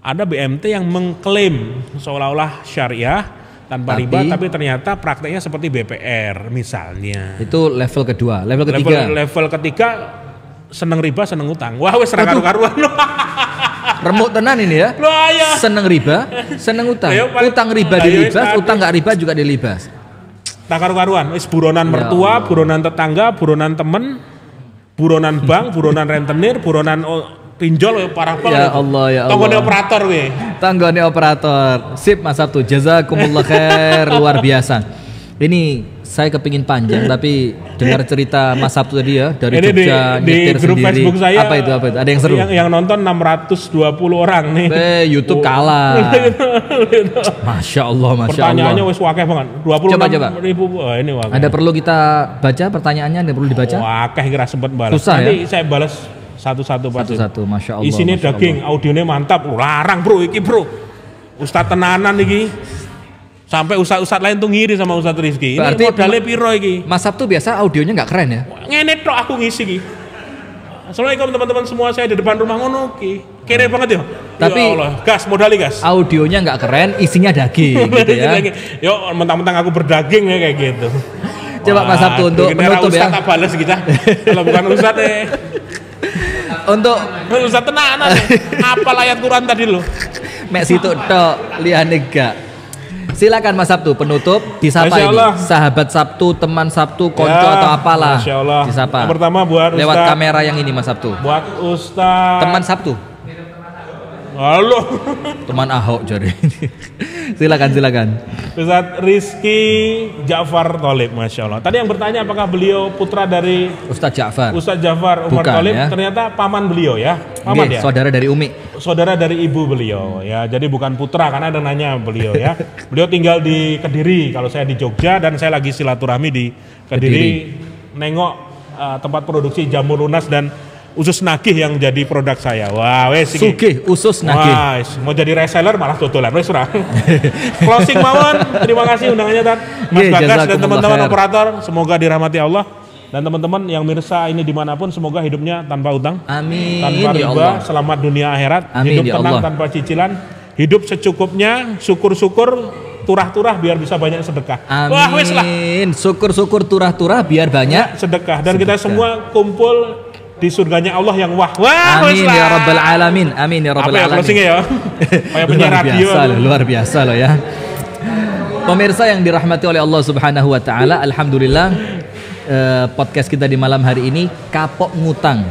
Ada BMT yang mengklaim seolah-olah syariah tanpa riba, tapi ternyata prakteknya seperti BPR misalnya. Itu level kedua. Level ketiga. Level ketiga seneng riba, seneng utang. Wah, wes ra karu-karuan. Remuk tenan ini ya. Seneng riba, seneng utang. Utang riba dilibas, utang nggak riba juga dilibas. Tak karu-karuan. Wis buronan mertua, buronan tetangga, buronan temen, buronan bank, buronan rentenir, buronan pinjol parah banget. Ya Allah, ya Allah. Tanggone operator we. Tanggone operator. Sip Mas Sabtu. Jazakumullah khair, luar biasa. Ini saya kepingin panjang tapi dengar cerita Mas Sabtu tadi ya dari ini Jogja di grup sendiri. Facebook saya. Apa itu? Ada yang seru? Yang nonton 620 orang nih. YouTube kalah. Masya Allah, Masya Pertanyaannya Allah. wes wakeh banget. 26 ribu. Oh, ini wakeh. Ada perlu kita baca pertanyaannya? Ada perlu dibaca? Wakeh kira sempet balas. Susah Nanti ya? saya balas satu-satu pasti. Satu-satu, Masya Allah. Isinya Masya daging, Allah. audionya mantap. Larang bro, iki bro. Ustadz tenanan iki. Sampai ustadz lain tuh ngiri sama Ustadz Rizky. Berarti ini modalnya piro iki. Mas Sabtu biasa audionya nggak keren ya? Ngene tok aku ngisi iki. Assalamualaikum teman-teman semua, saya di depan rumah ngono ki. Kere banget ya. Tapi ya Allah, gas modali gas. Audionya nggak keren, isinya daging gitu ya. Yo mentang-mentang aku berdaging ya kayak gitu. Coba Mas Sabtu untuk menutup ya. Ustadz tak balas kita. Kalau bukan Ustadz Untuk Ustadz tenanan. Apa ayat Quran tadi lo? mek situ tok liyane gak. Silakan Mas Sabtu penutup disapa Masya ini. Allah. Sahabat Sabtu, teman Sabtu, konco Ya, atau apalah. Masya Allah. Disapa. Yang pertama buat lewat Ustadz. kamera yang ini Mas Sabtu. Buat Ustadz. Teman Sabtu. Halo. Teman Ahok jadi. Silakan. Ustadz Rizky Ja'far Tholib, Masya Allah. Tadi yang bertanya apakah beliau putra dari Ustadz Ja'far. Ustadz Ja'far Umar Bukan, Tholib, ya. ternyata paman beliau ya. Paman Nggih, ya. saudara dari Umi. Saudara dari ibu beliau ya. Jadi bukan putra karena ada nanya beliau ya. Beliau tinggal di Kediri, kalau saya di Jogja dan saya lagi silaturahmi di Kediri. Nengok tempat produksi jamur lunas dan usus nagih yang jadi produk saya. Wah, wes iki. Sugih usus nagih. Wah, mau jadi reseller malah dodolan wes ora. Closing mawon. Terima kasih undangannya Tan. Mas Nggih, Bagas dan jazakumullah teman-teman khair. operator, semoga dirahmati Allah. Dan teman-teman yang mirsa ini dimanapun semoga hidupnya tanpa utang, Amin tanpa ya riba, Allah. selamat dunia akhirat, Amin, hidup ya tenang Allah. tanpa cicilan, hidup secukupnya, syukur-syukur, turah-turah biar bisa banyak sedekah. Wah, wes lah. Amin. Syukur-syukur turah-turah biar banyak. Sedekah dan kita semua kumpul di surganya Allah yang wah. Wah, wes Amin lah. ya rabbal alamin. Amin ya rabbal Apa ya alamin. closing ya? Kayak penyiar radio. Luar biasa loh ya. Pemirsa yang dirahmati oleh Allah Subhanahu wa taala, alhamdulillah podcast kita di malam hari ini kapok ngutang.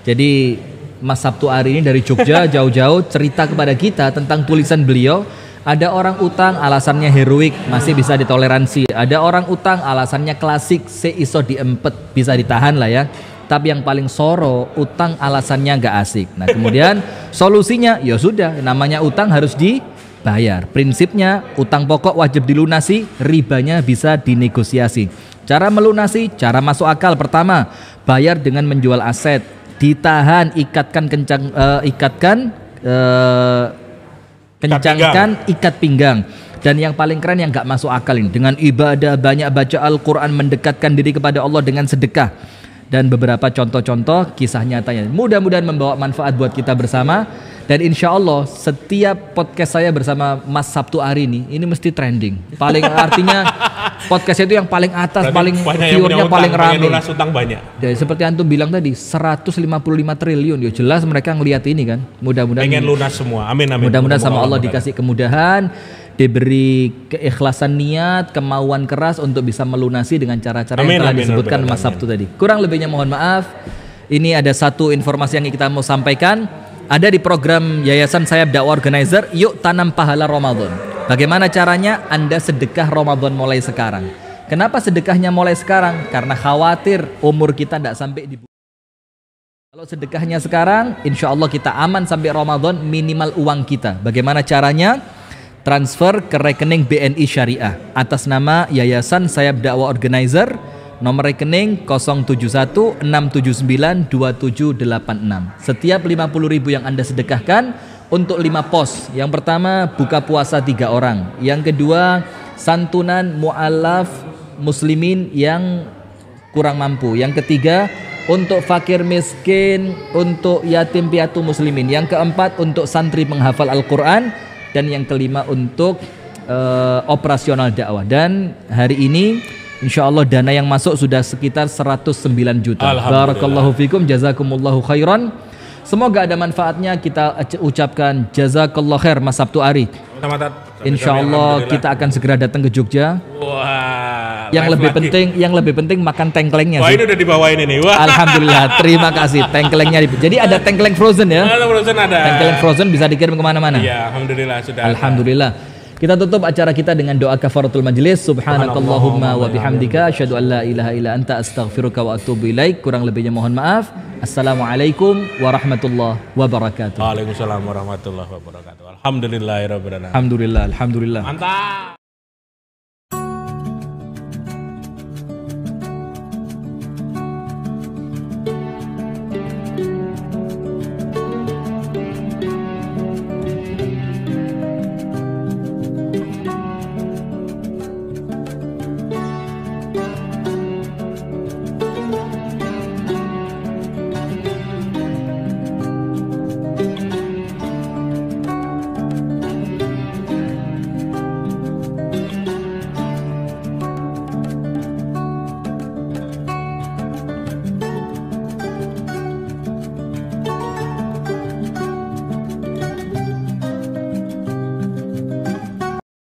Jadi Mas Sabtu hari ini dari Jogja jauh-jauh cerita kepada kita tentang tulisan beliau. Ada orang utang alasannya heroik masih bisa ditoleransi. Ada orang utang alasannya klasik seiso diempet bisa ditahan lah ya. Tapi yang paling soro utang alasannya nggak asik. Nah kemudian solusinya ya sudah namanya utang harus dibayar. Prinsipnya utang pokok wajib dilunasi, ribanya bisa dinegosiasi. Cara melunasi, cara masuk akal pertama bayar dengan menjual aset, ditahan, kencangkan ikat pinggang. Dan yang paling keren yang nggak masuk akal ini dengan ibadah banyak baca Al-Quran, mendekatkan diri kepada Allah dengan sedekah dan beberapa contoh-contoh kisah nyatanya. Mudah-mudahan membawa manfaat buat kita bersama. Dan insya Allah setiap podcast saya bersama Mas Sabtu hari ini mesti trending. Paling artinya podcast itu yang paling atas, paling viewernya paling ramai. Lunas utang banyak. Jadi seperti antum bilang tadi 155 triliun. Ya jelas mereka ngelihat ini kan. Mudah-mudahan pengen lunas semua. Amin amin. Mudah-mudahan sama Allah dikasih kemudahan, diberi keikhlasan niat, kemauan keras untuk bisa melunasi dengan cara-cara yang telah disebutkan Mas Sabtu tadi. Kurang lebihnya mohon maaf. Ini ada satu informasi yang kita mau sampaikan. Ada di program Yayasan Sayap Dakwah Organizer, yuk tanam pahala Ramadan. Bagaimana caranya? Anda sedekah Ramadan mulai sekarang. Kenapa sedekahnya mulai sekarang? Karena khawatir umur kita tidak sampai di. Kalau sedekahnya sekarang, insya Allah kita aman sampai Ramadan minimal uang kita. Bagaimana caranya? Transfer ke rekening BNI Syariah atas nama Yayasan Sayap Dakwah Organizer. Nomor rekening 071-679-2786. Setiap 50.000 yang Anda sedekahkan untuk 5 pos. Yang pertama buka puasa 3 orang. Yang kedua santunan mu'alaf muslimin yang kurang mampu. Yang ketiga untuk fakir miskin, untuk yatim piatu muslimin. Yang keempat untuk santri penghafal Al-Quran, dan yang kelima untuk operasional dakwah. Dan hari ini insya Allah dana yang masuk sudah sekitar 109 juta. Barakallahu fikum, jazakumullahu khairan. Semoga ada manfaatnya. Kita ucapkan jazakallahu khair Mas Sabtu Ari. Insya Allah kita akan segera datang ke Jogja. Wah, yang lebih penting makan tengklengnya. Wah, ini udah dibawain ini. Wah. Alhamdulillah, terima kasih tengklengnya. Jadi ada tengkleng frozen ya. Ada. Tengkleng frozen bisa dikirim kemana-mana. Iya, alhamdulillah sudah. Alhamdulillah. Kita tutup acara kita dengan doa kafaratul majlis. Subhanakallahumma wa bihamdika asyhadu an la ilaha illa anta astaghfiruka wa atubu ilaik. Kurang lebihnya mohon maaf. Assalamualaikum warahmatullahi wabarakatuh. Waalaikumsalam warahmatullahi wabarakatuh. Alhamdulillahirabbil alamin. Alhamdulillah. Mantap.